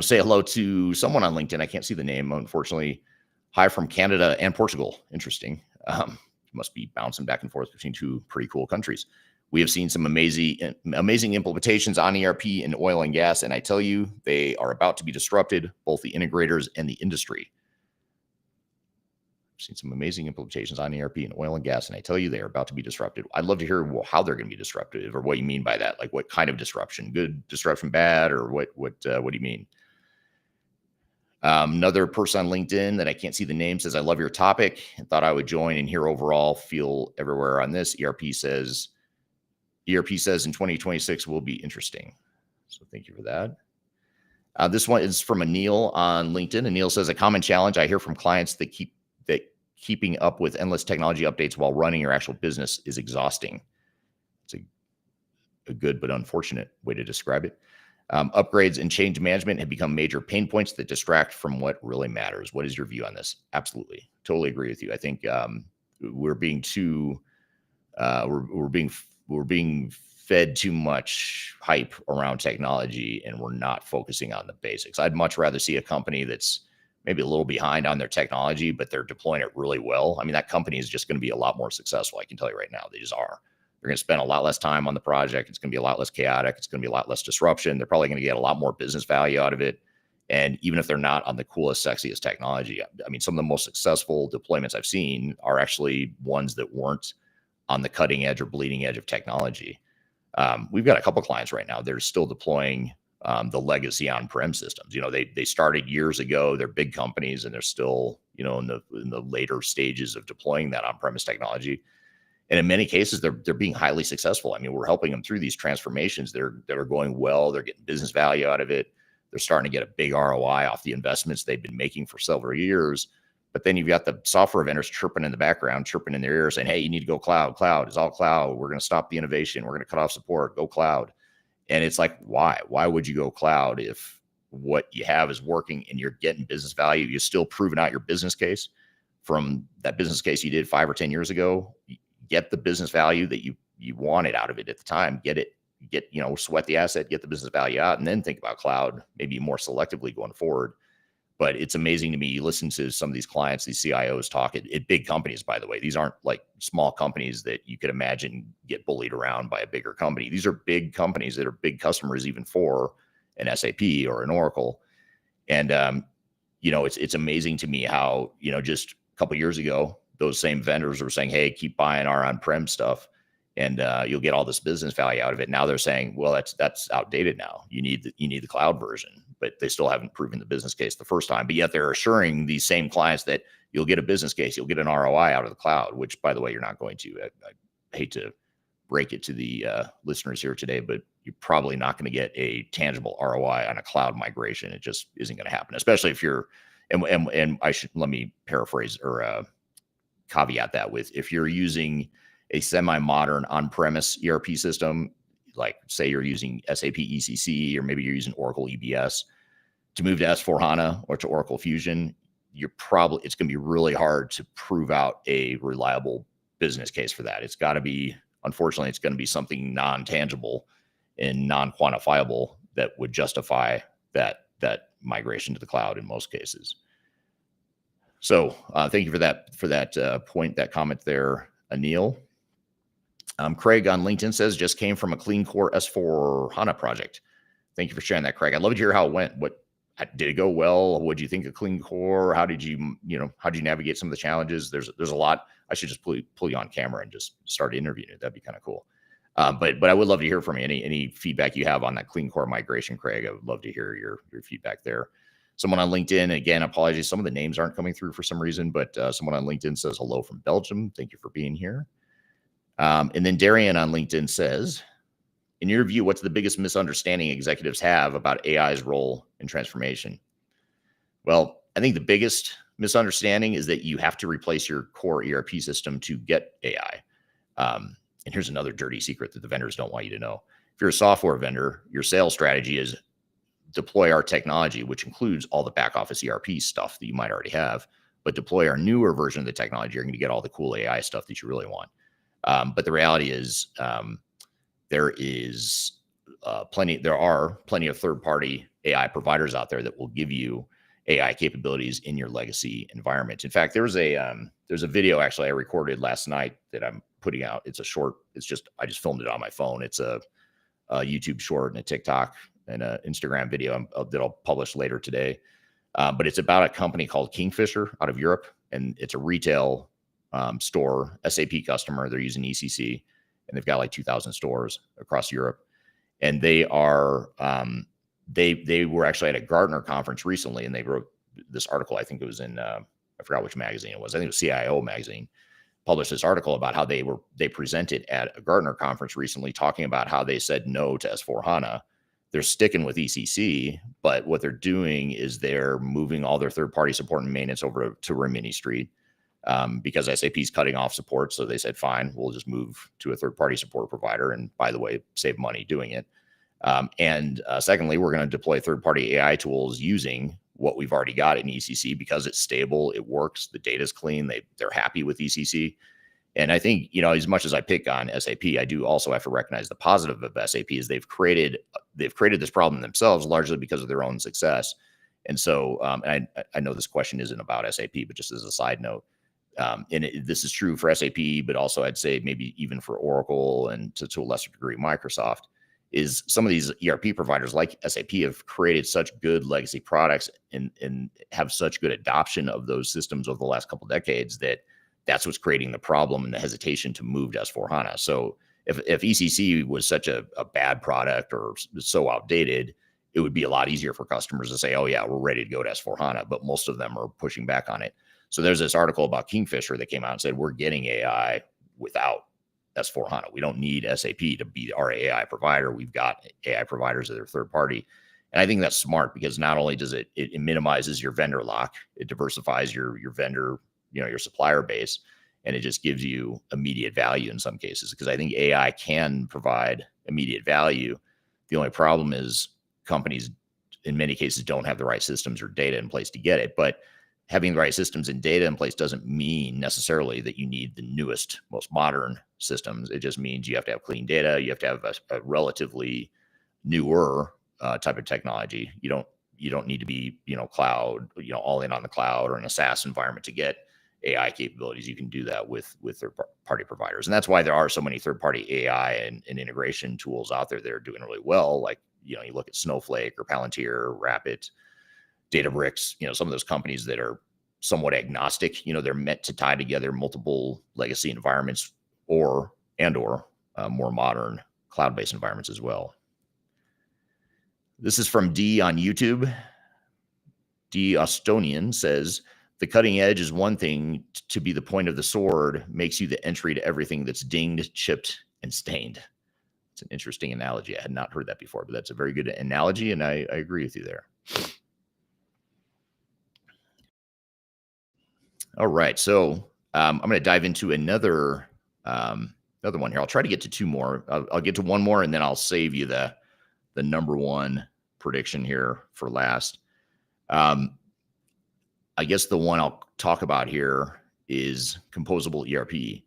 say hello to someone on LinkedIn. I can't see the name, unfortunately. Hi from Canada and Portugal. Interesting. Must be bouncing back and forth between two pretty cool countries. We have seen some amazing implementations on ERP in oil and gas, and I tell you, they are about to be disrupted, both the integrators and the industry. I've seen some amazing implementations on ERP in oil and gas, and I tell you, they are about to be disrupted. I'd love to hear how they're going to be disruptive, or what you mean by that. Like, what kind of disruption? Good disruption, bad, or what do you mean? Another person on LinkedIn that I can't see the name says, I love your topic and thought I would join and hear overall, feel everywhere on this. ERP says in 2026 will be interesting. So thank you for that. This one is from Anil on LinkedIn. Anil says, a common challenge I hear from clients that keeping up with endless technology updates while running your actual business is exhausting. It's a good but unfortunate way to describe it. Upgrades and change management have become major pain points that distract from what really matters. What is your view on this? Absolutely. Totally agree with you. I think we're being too, we're being fed too much hype around technology, and we're not focusing on the basics. I'd much rather see a company that's maybe a little behind on their technology, but they're deploying it really well. I mean, that company is just going to be a lot more successful. I can tell you right now, they just are. They're going to spend a lot less time on the project. It's going to be a lot less chaotic. It's going to be a lot less disruption. They're probably going to get a lot more business value out of it. And even if they're not on the coolest, sexiest technology, I mean, some of the most successful deployments I've seen are actually ones that weren't on the cutting edge or bleeding edge of technology. We've got a couple clients right now that are still deploying the legacy on-prem systems. They started years ago. They're big companies, and they're still in the later stages of deploying that on-premise technology. And in many cases, they're being highly successful. I mean, we're helping them through these transformations. That are going well. They're getting business value out of it. They're starting to get a big ROI off the investments they've been making for several years. But then you've got the software vendors chirping in the background, chirping in their ear, saying, "Hey, you need to go cloud. Cloud is all cloud. We're going to stop the innovation. We're going to cut off support. Go cloud." And it's like, why? Why would you go cloud if what you have is working and you're getting business value? You're still proving out your business case from that business case you did 5 or 10 years ago. Get the business value that you wanted out of it at the time. Sweat the asset, get the business value out, and then think about cloud, maybe more selectively going forward. But it's amazing to me. You listen to some of these clients, these CIOs talk at big companies, by the way. These aren't like small companies that you could imagine get bullied around by a bigger company. These are big companies that are big customers, even for an SAP or an Oracle. And, it's amazing to me how, just a couple of years ago, those same vendors were saying, "Hey, keep buying our on-prem stuff, and you'll get all this business value out of it." Now they're saying, "Well, that's outdated now. You need the cloud version," but they still haven't proven the business case the first time. But yet they're assuring these same clients that you'll get a business case, you'll get an ROI out of the cloud, which, by the way, you're not going to. I hate to break it to the listeners here today, but you're probably not going to get a tangible ROI on a cloud migration. It just isn't going to happen, especially if you're. And let me paraphrase or caveat that with, if you're using a semi-modern on-premise ERP system, like say you're using SAP ECC, or maybe you're using Oracle EBS, to move to S/4HANA or to Oracle Fusion, it's going to be really hard to prove out a reliable business case for that. Unfortunately, it's going to be something non-tangible and non-quantifiable that would justify that migration to the cloud in most cases. So thank you for that point, that comment there, Anil. Craig on LinkedIn says, "Just came from a clean core S4 HANA project." Thank you for sharing that, Craig. I'd love to hear how it went. Did it go well? What did you think of clean core? How did you navigate some of the challenges? There's a lot. I should just pull you on camera and just start interviewing you. That'd be kind of cool. But I would love to hear from you. Any feedback you have on that clean core migration, Craig. I would love to hear your feedback there. Someone on LinkedIn, again, apologies, some of the names aren't coming through for some reason, but someone on LinkedIn says, "Hello from Belgium. Thank you for being here." And then Darian on LinkedIn says, "In your view, what's the biggest misunderstanding executives have about AI's role in transformation?" Well, I think the biggest misunderstanding is that you have to replace your core ERP system to get AI. And here's another dirty secret that the vendors don't want you to know. If you're a software vendor, your sales strategy is deploy our technology, which includes all the back office ERP stuff that you might already have, but deploy our newer version of the technology. You're going to get all the cool AI stuff that you really want. But the reality is, there are plenty of third-party AI providers out there that will give you AI capabilities in your legacy environment. In fact, there's a video actually I recorded last night that I'm putting out. I just filmed it on my phone. It's a YouTube short and a TikTok and an Instagram video that I'll publish later today. But it's about a company called Kingfisher out of Europe, and it's a retail store, SAP customer. They're using ECC, and they've got like 2,000 stores across Europe. And they are they were actually at a Gartner conference recently, and they wrote this article. I think it was in I forgot which magazine it was. I think it was CIO magazine. Published this article about how they presented at a Gartner conference recently, talking about how they said no to S/4HANA. They're sticking with ECC, but what they're doing is they're moving all their third-party support and maintenance over to Rimini Street because SAP is cutting off support. So they said, "Fine, we'll just move to a third-party support provider, and by the way, save money doing it." And secondly, we're going to deploy third-party AI tools using what we've already got in ECC because it's stable, it works, the data's clean, they're happy with ECC. And I think, as much as I pick on SAP, I do also have to recognize the positive of SAP is they've created this problem themselves largely because of their own success. And so, and I know this question isn't about SAP, but just as a side note, this is true for SAP, but also I'd say maybe even for Oracle and to a lesser degree Microsoft, is some of these ERP providers like SAP have created such good legacy products and have such good adoption of those systems over the last couple of decades that that's what's creating the problem and the hesitation to move to S/4HANA. So if ECC was such a bad product or so outdated, it would be a lot easier for customers to say, oh yeah, we're ready to go to S/4HANA, but most of them are pushing back on it. So there's this article about Kingfisher that came out and said, we're getting AI without S/4HANA. We don't need SAP to be our AI provider. We've got AI providers that are third party. And I think that's smart because not only does it minimizes your vendor lock, it diversifies your vendor, your supplier base, and it just gives you immediate value in some cases. Because I think AI can provide immediate value. The only problem is companies in many cases don't have the right systems or data in place to get it. But having the right systems and data in place doesn't mean necessarily that you need the newest, most modern systems. It just means you have to have clean data. You have to have a relatively newer type of technology. You don't need to be, cloud, all in on the cloud or in a SaaS environment to get AI capabilities. You can do that with third party providers. And that's why there are so many third party AI and integration tools out there that are doing really well. Like, you look at Snowflake or Palantir, Rapid, Databricks, some of those companies that are somewhat agnostic, they're meant to tie together multiple legacy environments or more modern cloud-based environments as well. This is from D on YouTube. D Austonian says, the cutting edge is one thing, to be the point of the sword makes you the entry to everything that's dinged, chipped, and stained. It's an interesting analogy. I had not heard that before, but that's a very good analogy, and I agree with you there. All right, so I'm going to dive into another one here. I'll try to get to two more. I'll get to one more, and then I'll save you the number one prediction here for last. I guess the one I'll talk about here is composable ERP.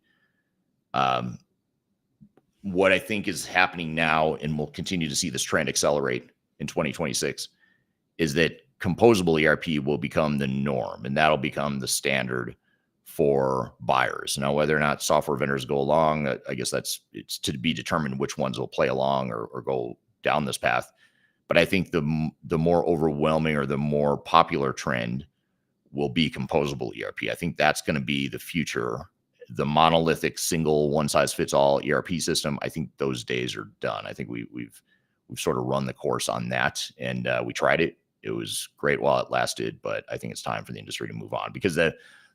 What I think is happening now, and we'll continue to see this trend accelerate in 2026, is that composable ERP will become the norm, and that'll become the standard for buyers. Now, whether or not software vendors go along, I guess it's to be determined which ones will play along or go down this path. But I think the more overwhelming or the more popular trend will be composable ERP. I think that's going to be the future. The monolithic single one size fits all ERP system, I think those days are done. I think we've sort of run the course on that, and we tried it. It was great while it lasted, but I think it's time for the industry to move on, because the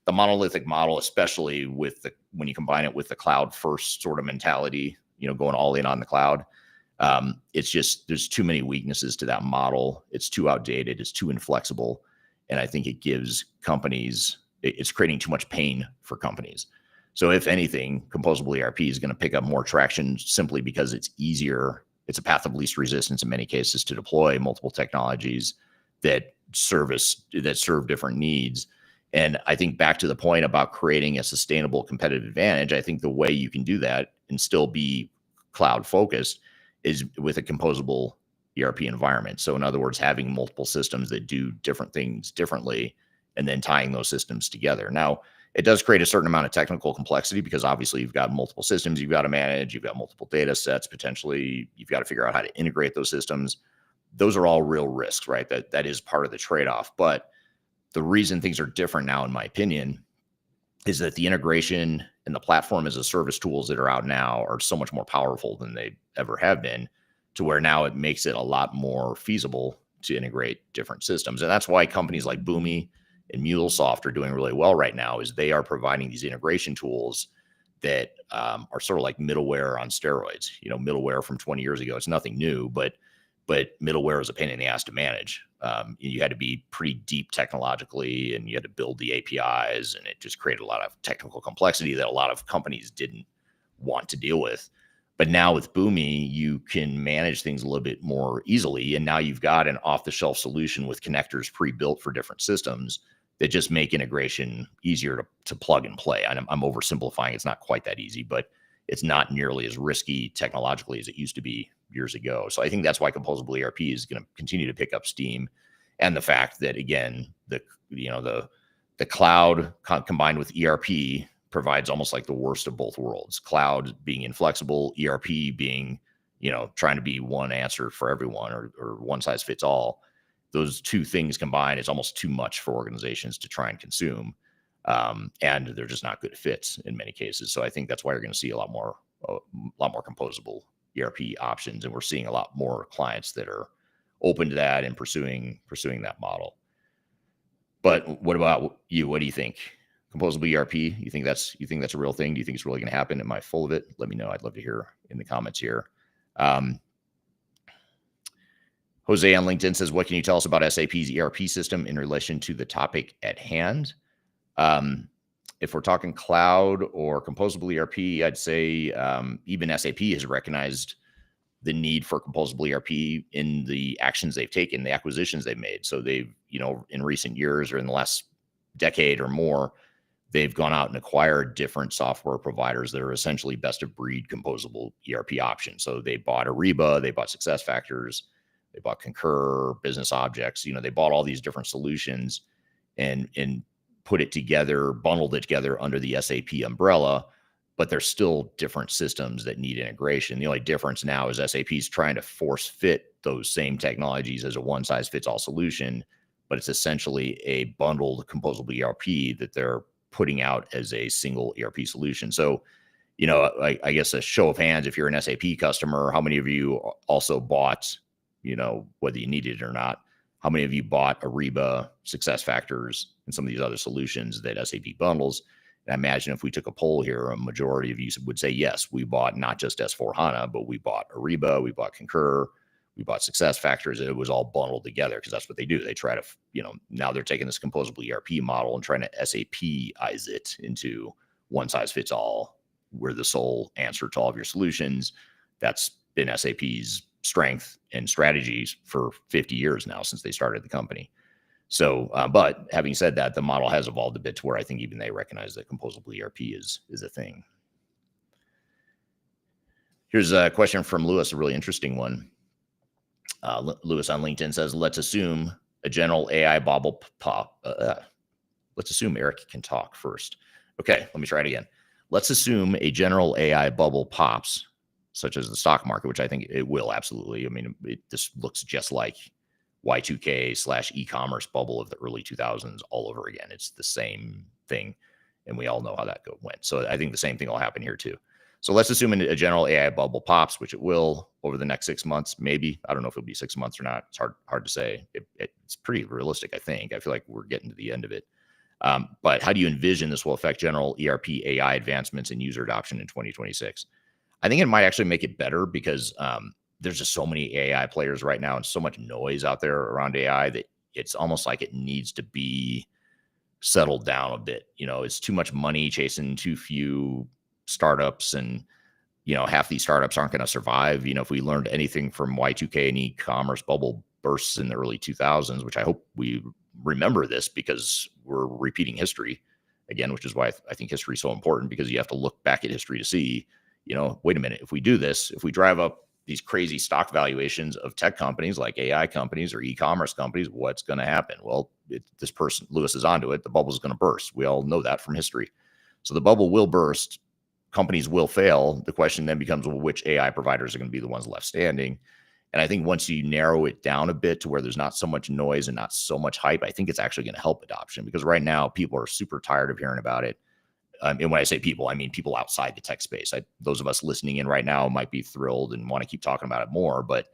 monolithic model, especially when you combine it with the cloud first sort of mentality, going all in on the cloud, it's just, there's too many weaknesses to that model. It's too outdated. It's too inflexible. And I think it gives companies, it's creating too much pain for companies. So if anything, composable ERP is going to pick up more traction simply because it's easier. It's a path of least resistance in many cases to deploy multiple technologies that serve different needs. And I think back to the point about creating a sustainable competitive advantage, I think the way you can do that and still be cloud focused is with a composable ERP environment. So in other words, having multiple systems that do different things differently and then tying those systems together. Now, it does create a certain amount of technical complexity because obviously you've got multiple systems you've got to manage, you've got multiple data sets, potentially you've got to figure out how to integrate those systems. Those are all real risks, right? That is part of the trade-off. But the reason things are different now, in my opinion, is that the integration and the platform as a service tools that are out now are so much more powerful than they ever have been, to where now it makes it a lot more feasible to integrate different systems. And that's why companies like Boomi and MuleSoft are doing really well right now, is they are providing these integration tools that are sort of like middleware on steroids. Middleware from 20 years ago, it's nothing new, but middleware is a pain in the ass to manage. You had to be pretty deep technologically, and you had to build the APIs, and it just created a lot of technical complexity that a lot of companies didn't want to deal with. But now with Boomi, you can manage things a little bit more easily. And now you've got an off-the-shelf solution with connectors pre-built for different systems that just make integration easier to plug and play. I'm oversimplifying. It's not quite that easy, but it's not nearly as risky technologically as it used to be years ago. So I think that's why composable ERP is going to continue to pick up steam. and the fact that, again, the cloud combined with ERP provides almost like the worst of both worlds. Cloud being inflexible, ERP being, trying to be one answer for everyone, or one size fits all. Those two things combined is almost too much for organizations to try and consume. And they're just not good fits in many cases. So I think that's why you're going to see a lot more composable ERP options. And we're seeing a lot more clients that are open to that and pursuing that model. But what about you? What do you think? Composable ERP? You think that's a real thing? Do you think it's really going to happen? Am I full of it? Let me know. I'd love to hear in the comments here. Jose on LinkedIn says, what can you tell us about SAP's ERP system in relation to the topic at hand? If we're talking cloud or composable ERP, I'd say even SAP has recognized the need for composable ERP in the actions they've taken, the acquisitions they've made. So they've, in recent years or in the last decade or more, they've gone out and acquired different software providers that are essentially best of breed composable ERP options. So they bought Ariba, they bought SuccessFactors, they bought Concur, Business Objects. They bought all these different solutions and put it together, bundled it together under the SAP umbrella, but there's still different systems that need integration. The only difference now is SAP is trying to force fit those same technologies as a one size fits all solution, but it's essentially a bundled composable ERP that they're putting out as a single ERP solution. So, I guess a show of hands, if you're an SAP customer, how many of you also bought, whether you needed it or not, how many of you bought Ariba, SuccessFactors, and some of these other solutions that SAP bundles? And I imagine if we took a poll here, a majority of you would say, yes, we bought not just S4HANA, but we bought Ariba, we bought Concur, we bought SuccessFactors. It was all bundled together because that's what they do. They try to, now they're taking this composable ERP model and trying to SAP-ize it into one size fits all. We're the sole answer to all of your solutions. That's been SAP's strength and strategies for 50 years now since they started the company. So, but having said that, the model has evolved a bit to where I think even they recognize that composable ERP is a thing. Here's a question from Lewis, a really interesting one. Lewis on LinkedIn says, let's assume a general AI bubble pop. Let's assume Eric can talk first. Okay, let me try it again. Let's assume a general AI bubble pops, such as the stock market, which I think it will absolutely. I mean, this looks just like Y2K / e-commerce bubble of the early 2000s all over again. It's the same thing, and we all know how that went. So I think the same thing will happen here too. So let's assume a general AI bubble pops, which it will over the next 6 months, maybe. I don't know if it'll be 6 months or not. It's hard to say. It's pretty realistic, I think. I feel like we're getting to the end of it. But how do you envision this will affect general ERP AI advancements and user adoption in 2026? I think it might actually make it better because there's just so many AI players right now and so much noise out there around AI that it's almost like it needs to be settled down a bit. It's too much money chasing too few startups, and half these startups aren't going to survive. If we learned anything from Y2K and e-commerce bubble bursts in the early 2000s, which I hope we remember this because we're repeating history again, which is why I think history is so important, because you have to look back at history to see, wait a minute, if we do this, if we drive up these crazy stock valuations of tech companies like AI companies or e-commerce companies, what's going to happen? Well, this person, Lewis, is onto it. The bubble is going to burst. We all know that from history. So the bubble will burst. Companies will fail. The question then becomes, well, which AI providers are going to be the ones left standing? And I think once you narrow it down a bit to where there's not so much noise and not so much hype, I think it's actually going to help adoption, because right now people are super tired of hearing about it. And when I say people, I mean people outside the tech space. Those of us listening in right now might be thrilled and want to keep talking about it more, but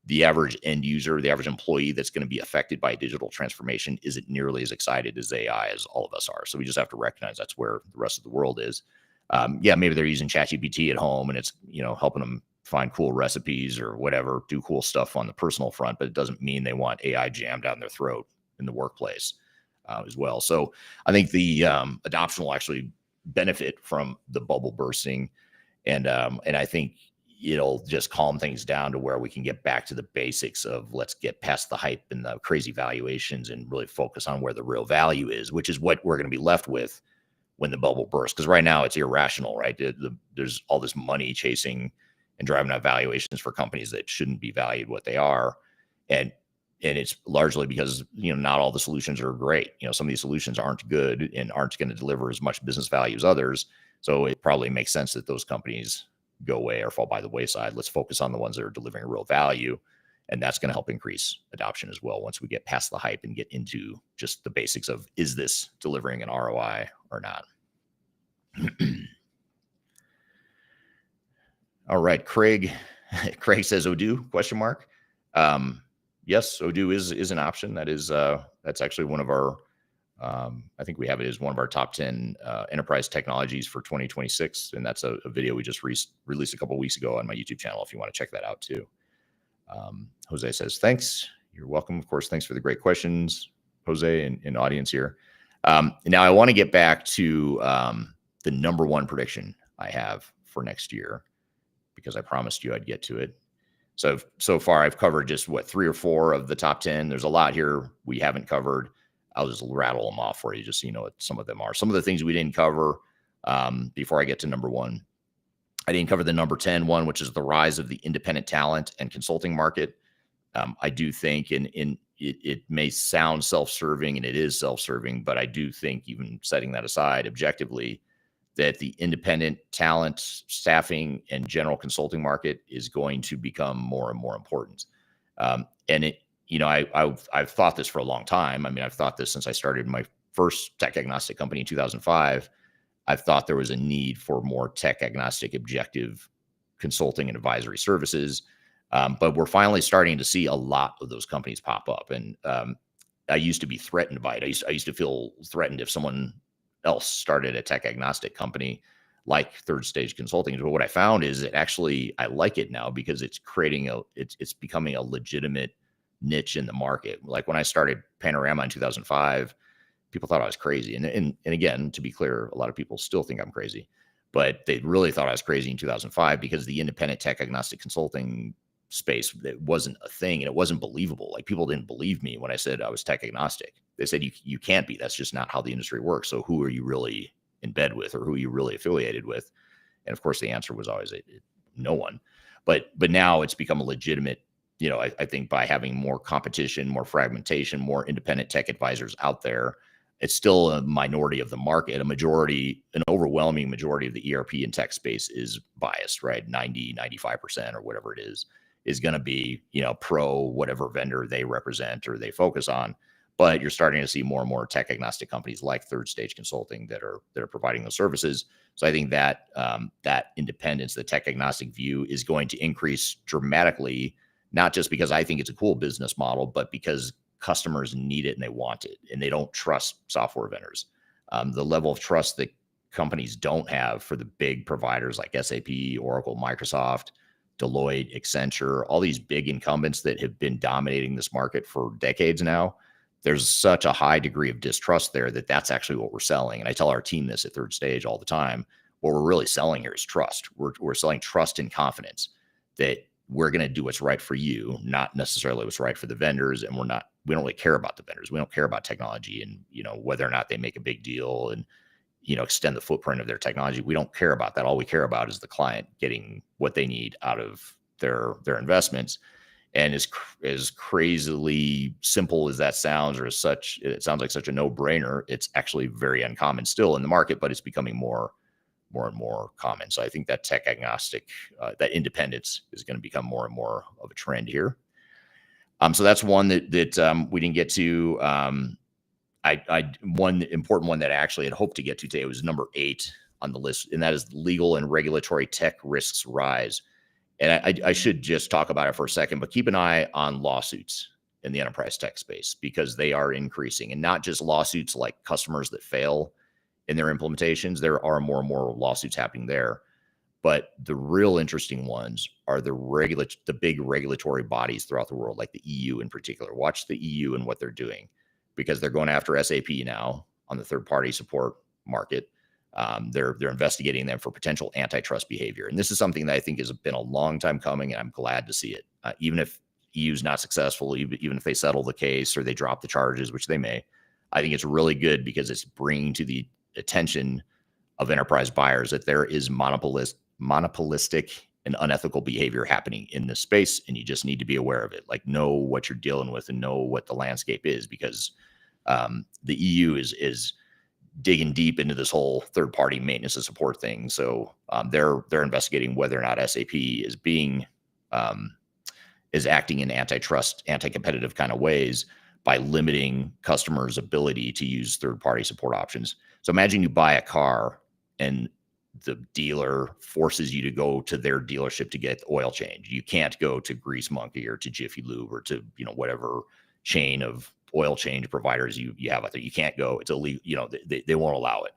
the average end user, the average employee that's going to be affected by digital transformation isn't nearly as excited as AI as all of us are. So we just have to recognize that's where the rest of the world is. Maybe they're using ChatGPT at home and it's, helping them find cool recipes or whatever, do cool stuff on the personal front, but it doesn't mean they want AI jammed down their throat in the workplace as well. So I think the adoption will actually benefit from the bubble bursting. And I think it'll just calm things down to where we can get back to the basics of let's get past the hype and the crazy valuations and really focus on where the real value is, which is what we're going to be left with when the bubble bursts. Because right now it's irrational, right? There's all this money chasing and driving up valuations for companies that shouldn't be valued what they are. And And it's largely because, not all the solutions are great. Some of these solutions aren't good and aren't going to deliver as much business value as others. So it probably makes sense that those companies go away or fall by the wayside. Let's focus on the ones that are delivering real value. And that's going to help increase adoption as well once we get past the hype and get into just the basics of, is this delivering an ROI or not? All right, Craig. Craig says Odoo, question mark. Yes, Odoo is an option. That's actually one of our, I think we have it as one of our top 10 enterprise technologies for 2026. And that's a video we just released a couple of weeks ago on my YouTube channel, if you want to check that out too. Jose says, thanks. You're welcome. Of course, thanks for the great questions, Jose and audience here. Now I want to get back to the number one prediction I have for next year, because I promised you I'd get to it. So far I've covered just 3 or 4 of the top 10. There's a lot here we haven't covered. I'll just rattle them off for you, just so you know what some of them are. Some of the things we didn't cover before I get to number one. I didn't cover the number 10 one, which is the rise of the independent talent and consulting market. I do think, and it may sound self-serving, and it is self-serving, but I do think, even setting that aside objectively, that the independent talent, staffing, and general consulting market is going to become more and more important. And I've thought this for a long time. I mean, I've thought this since I started my first tech agnostic company in 2005. I've thought there was a need for more tech agnostic objective consulting and advisory services. But we're finally starting to see a lot of those companies pop up. And I used to be threatened by it. I used to feel threatened if someone else started a tech agnostic company like Third Stage Consulting. But what I found is that actually I like it now, because it's it's becoming a legitimate niche in the market. Like when I started Panorama in 2005, people thought I was crazy. And again, to be clear, a lot of people still think I'm crazy, but they really thought I was crazy in 2005 because the independent tech agnostic consulting space, that wasn't a thing, and it wasn't believable. Like, people didn't believe me when I said I was tech agnostic. They said, you can't be. That's just not how the industry works. So who are you really in bed with, or who are you really affiliated with? And of course, the answer was always no one. But now it's become a legitimate, I think by having more competition, more fragmentation, more independent tech advisors out there, it's still a minority of the market. An overwhelming majority of the ERP and tech space is biased, right? 90, 95% or whatever it is going to be, pro whatever vendor they represent or they focus on. But you're starting to see more and more tech agnostic companies like Third Stage Consulting that are providing those services. So I think that that independence, the tech agnostic view, is going to increase dramatically, not just because I think it's a cool business model, but because customers need it and they want it, and they don't trust software vendors. The level of trust that companies don't have for the big providers like SAP, Oracle, Microsoft, Deloitte, Accenture, all these big incumbents that have been dominating this market for decades now, there's such a high degree of distrust there that's actually what we're selling. And I tell our team this at Third Stage all the time. What we're really selling here is trust. We're selling trust and confidence that we're going to do what's right for you, not necessarily what's right for the vendors. And we don't really care about the vendors. We don't care about technology and, whether or not they make a big deal and, extend the footprint of their technology. We don't care about that. All we care about is the client getting what they need out of their investments. And as crazily simple as that sounds, or it sounds like such a no-brainer, it's actually very uncommon still in the market, but it's becoming more and more common. So I think that tech agnostic, that independence, is going to become more and more of a trend here. So that's one that we didn't get to. One important one that I actually had hoped to get to today was number 8 on the list, and that is legal and regulatory tech risks rise. And I should just talk about it for a second, but keep an eye on lawsuits in the enterprise tech space, because they are increasing, and not just lawsuits like customers that fail in their implementations. There are more and more lawsuits happening there. But the real interesting ones are the big regulatory bodies throughout the world, like the EU in particular. Watch the EU and what they're doing, because they're going after SAP now on the third-party support market. They're investigating them for potential antitrust behavior. And this is something that I think has been a long time coming, and I'm glad to see it. Even if EU's not successful, even if they settle the case or they drop the charges, which they may, I think it's really good, because it's bringing to the attention of enterprise buyers that there is monopolistic and unethical behavior happening in this space, and you just need to be aware of it. Like, know what you're dealing with and know what the landscape is, because the EU is digging deep into this whole third party maintenance and support thing. So they're investigating whether or not SAP um, is acting in antitrust, anti-competitive kind of ways by limiting customers' ability to use third-party support options. So imagine you buy a car and the dealer forces you to go to their dealership to get oil change. You can't go to Grease Monkey or to Jiffy Lube or to, whatever chain of oil change providers you have out there. You can't go. It's illegal. They won't allow it.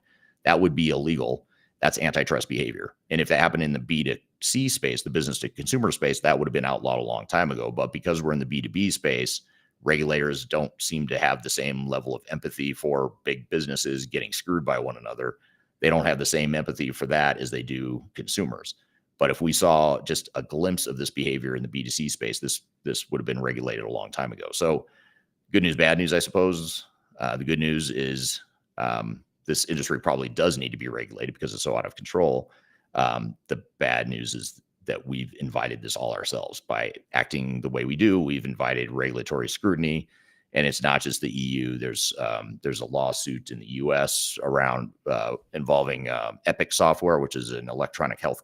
That would be illegal. That's antitrust behavior. And if that happened in the B2C space, the business to consumer space, that would have been outlawed a long time ago. But because we're in the B2B space, regulators don't seem to have the same level of empathy for big businesses getting screwed by one another. They don't have the same empathy for that as they do consumers. But if we saw just a glimpse of this behavior in the B2C space, this would have been regulated a long time ago. So good news, bad news, I suppose. The good news is this industry probably does need to be regulated because it's so out of control. The bad news is that we've invited this all ourselves by acting the way we do. We've invited regulatory scrutiny, and it's not just the EU. There's a lawsuit in the US around involving Epic Software, which is an electronic health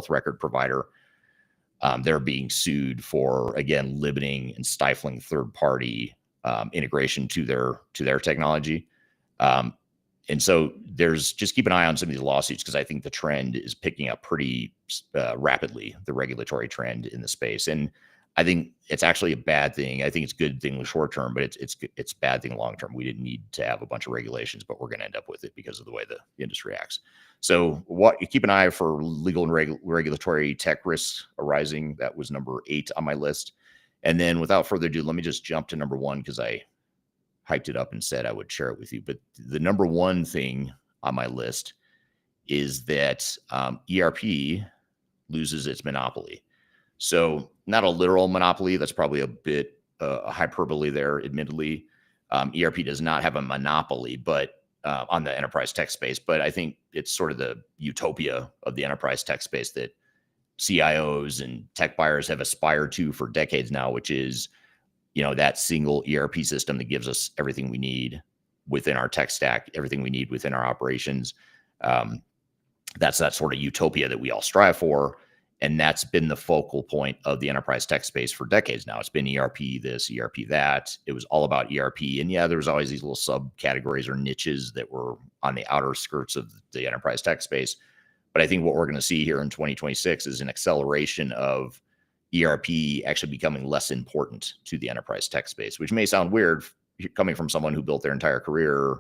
record provider. They're being sued for, again, limiting and stifling third-party integration to their technology. And so just keep an eye on some of these lawsuits, because I think the trend is picking up pretty rapidly, the regulatory trend in the space. And I think it's actually a bad thing. I think it's a good thing in the short term, but it's a bad thing long term. We didn't need to have a bunch of regulations, but we're going to end up with it because of the way the industry acts. So keep an eye for legal and regulatory tech risks arising. That was number 8 on my list. And then without further ado, let me just jump to number 1, because I hyped it up and said I would share it with you. But the number 1 thing on my list is that ERP loses its monopoly. So not a literal monopoly. That's probably a bit hyperbole there, admittedly. ERP does not have a monopoly, but on the enterprise tech space. But I think it's sort of the utopia of the enterprise tech space that CIOs and tech buyers have aspired to for decades now, which is, that single ERP system that gives us everything we need within our tech stack, everything we need within our operations. That's that sort of utopia that we all strive for. And that's been the focal point of the enterprise tech space for decades now. It's been ERP this, ERP that. It was all about ERP. And yeah, there was always these little subcategories or niches that were on the outer skirts of the enterprise tech space. But I think what we're going to see here in 2026 is an acceleration of ERP actually becoming less important to the enterprise tech space, which may sound weird coming from someone who built their entire career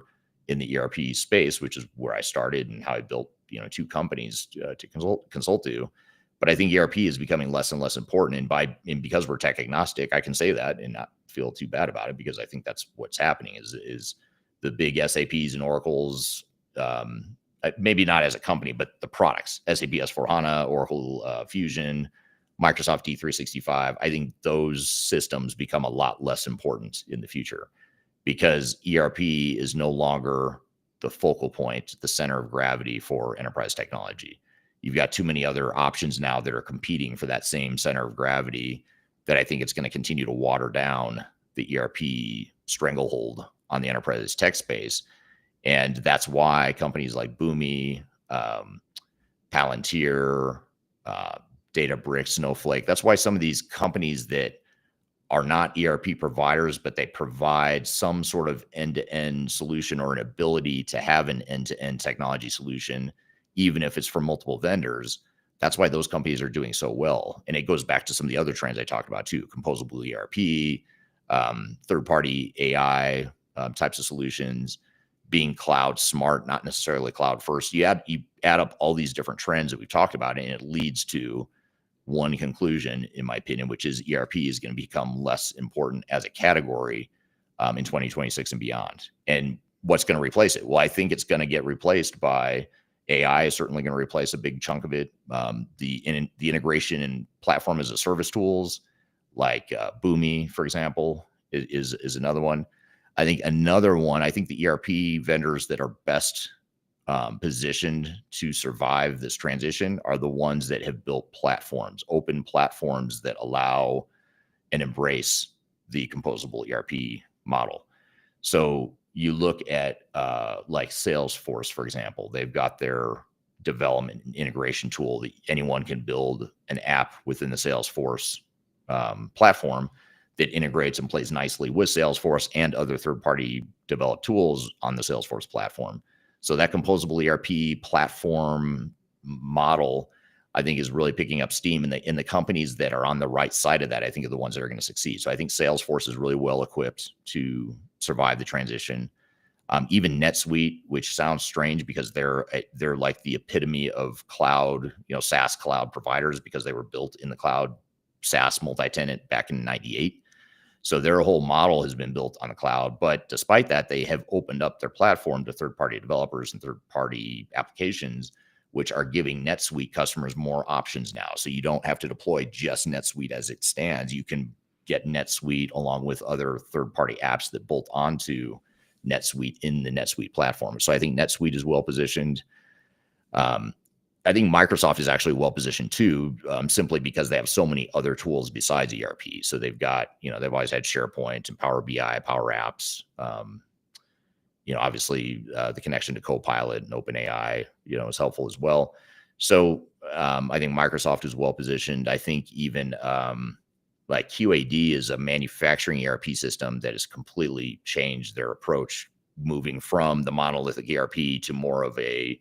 in the ERP space, which is where I started and how I built, 2 companies to consult to. But I think ERP is becoming less and less important. And because we're tech agnostic, I can say that and not feel too bad about it, because I think that's what's happening is the big SAPs and Oracles, maybe not as a company, but the products, SAP S/4HANA, Oracle Fusion, Microsoft D365. I think those systems become a lot less important in the future, because ERP is no longer the focal point, the center of gravity for enterprise technology. You've got too many other options now that are competing for that same center of gravity, that I think it's going to continue to water down the ERP stranglehold on the enterprise tech space. And that's why companies like Boomi, Palantir, Databricks, Snowflake, that's why some of these companies that are not ERP providers, but they provide some sort of end-to-end solution or an ability to have an end-to-end technology solution, even if it's from multiple vendors. That's why those companies are doing so well. And it goes back to some of the other trends I talked about too: composable ERP, third-party AI types of solutions, being cloud smart, not necessarily cloud first. You add up all these different trends that we've talked about, and it leads to one conclusion, in my opinion, which is ERP is going to become less important as a category in 2026 and beyond. And what's going to replace it? Well, I think it's going to get replaced by AI. Is certainly going to replace a big chunk of it. The integration and platform as a service tools like Boomi, for example, is another one. I think the ERP vendors that are best positioned to survive this transition are the ones that have built platforms, open platforms that allow and embrace the composable ERP model. So you look at like Salesforce, for example, they've got their development and integration tool that anyone can build an app within the Salesforce platform that integrates and plays nicely with Salesforce and other third-party developed tools on the Salesforce platform. So that composable ERP platform model, I think, is really picking up steam, and the companies that are on the right side of that, I think, are the ones that are going to succeed. So I think Salesforce is really well equipped to survive the transition. Even NetSuite, which sounds strange because they're like the epitome of cloud, SaaS cloud providers, because they were built in the cloud, SaaS multi-tenant back in '98. So their whole model has been built on the cloud. But despite that, they have opened up their platform to third-party developers and third-party applications, which are giving NetSuite customers more options now. So you don't have to deploy just NetSuite as it stands. You can get NetSuite along with other third-party apps that bolt onto NetSuite in the NetSuite platform. So I think NetSuite is well positioned. I think Microsoft is actually well positioned too, simply because they have so many other tools besides ERP. So they've got, they've always had SharePoint and Power BI, Power Apps. Obviously the connection to Copilot and OpenAI, is helpful as well. So I think Microsoft is well positioned. I think even like QAD is a manufacturing ERP system that has completely changed their approach, moving from the monolithic ERP to more of a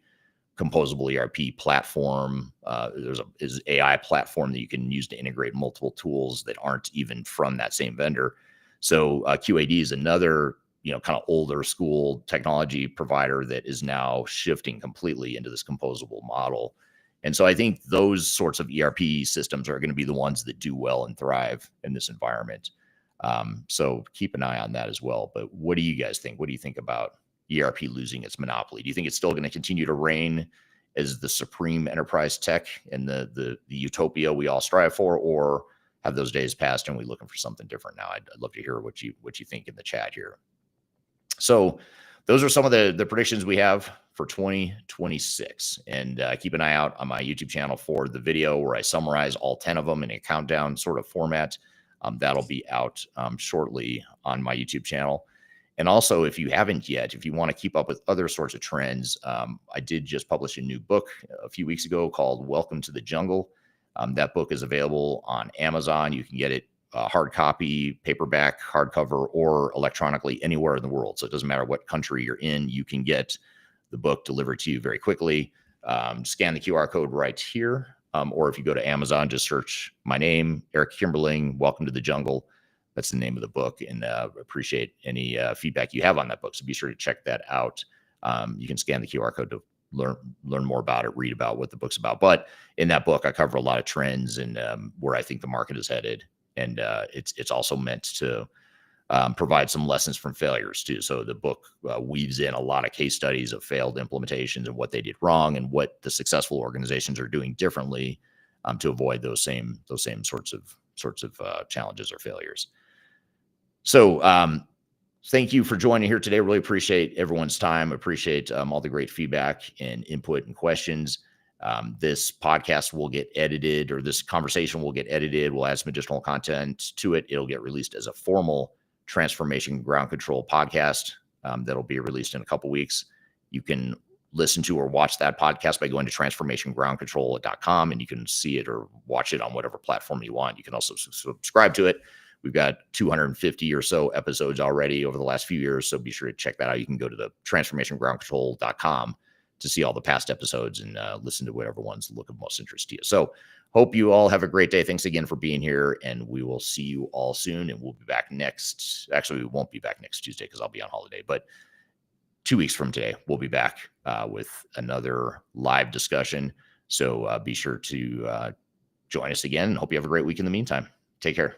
composable ERP platform. There's an AI platform that you can use to integrate multiple tools that aren't even from that same vendor. So QAD is another, kind of older school technology provider that is now shifting completely into this composable model. And so I think those sorts of ERP systems are going to be the ones that do well and thrive in this environment. So keep an eye on that as well. But what do you guys think? What do you think about ERP losing its monopoly? Do you think it's still going to continue to reign as the supreme enterprise tech and the utopia we all strive for, or have those days passed and we're looking for something different now? I'd love to hear what you think in the chat here. So those are some of the predictions we have for 2026. And keep an eye out on my YouTube channel for the video where I summarize all 10 of them in a countdown sort of format. That'll be out shortly on my YouTube channel. And also, if you haven't yet, if you want to keep up with other sorts of trends, I did just publish a new book a few weeks ago called Welcome to the Jungle. That book is available on Amazon. You can get it hard copy, paperback, hardcover, or electronically anywhere in the world. So it doesn't matter what country you're in, you can get the book delivered to you very quickly. Scan the QR code right here. Or if you go to Amazon, just search my name, Eric Kimberling, Welcome to the Jungle. That's the name of the book, and appreciate any feedback you have on that book. So be sure to check that out. You can scan the QR code to learn more about it, read about what the book's about. But in that book, I cover a lot of trends and where I think the market is headed. And it's also meant to provide some lessons from failures too. So the book weaves in a lot of case studies of failed implementations and what they did wrong and what the successful organizations are doing differently to avoid those same sorts of challenges or failures. So thank you for joining here today. Really appreciate everyone's time. Appreciate all the great feedback and input and questions. This podcast will get edited, or this conversation will get edited. We'll add some additional content to it. It'll get released as a formal Transformation Ground Control podcast that'll be released in a couple weeks. You can listen to or watch that podcast by going to transformationgroundcontrol.com, and you can see it or watch it on whatever platform you want. You can also subscribe to it. We've got 250 or so episodes already over the last few years, so be sure to check that out. You can go to the transformationgroundcontrol.com to see all the past episodes and listen to whatever ones look of most interest to you. So hope you all have a great day. Thanks again for being here, and we will see you all soon. And we'll be back actually, we won't be back next Tuesday because I'll be on holiday, but 2 weeks from today, we'll be back with another live discussion. So be sure to join us again, and hope you have a great week in the meantime. Take care.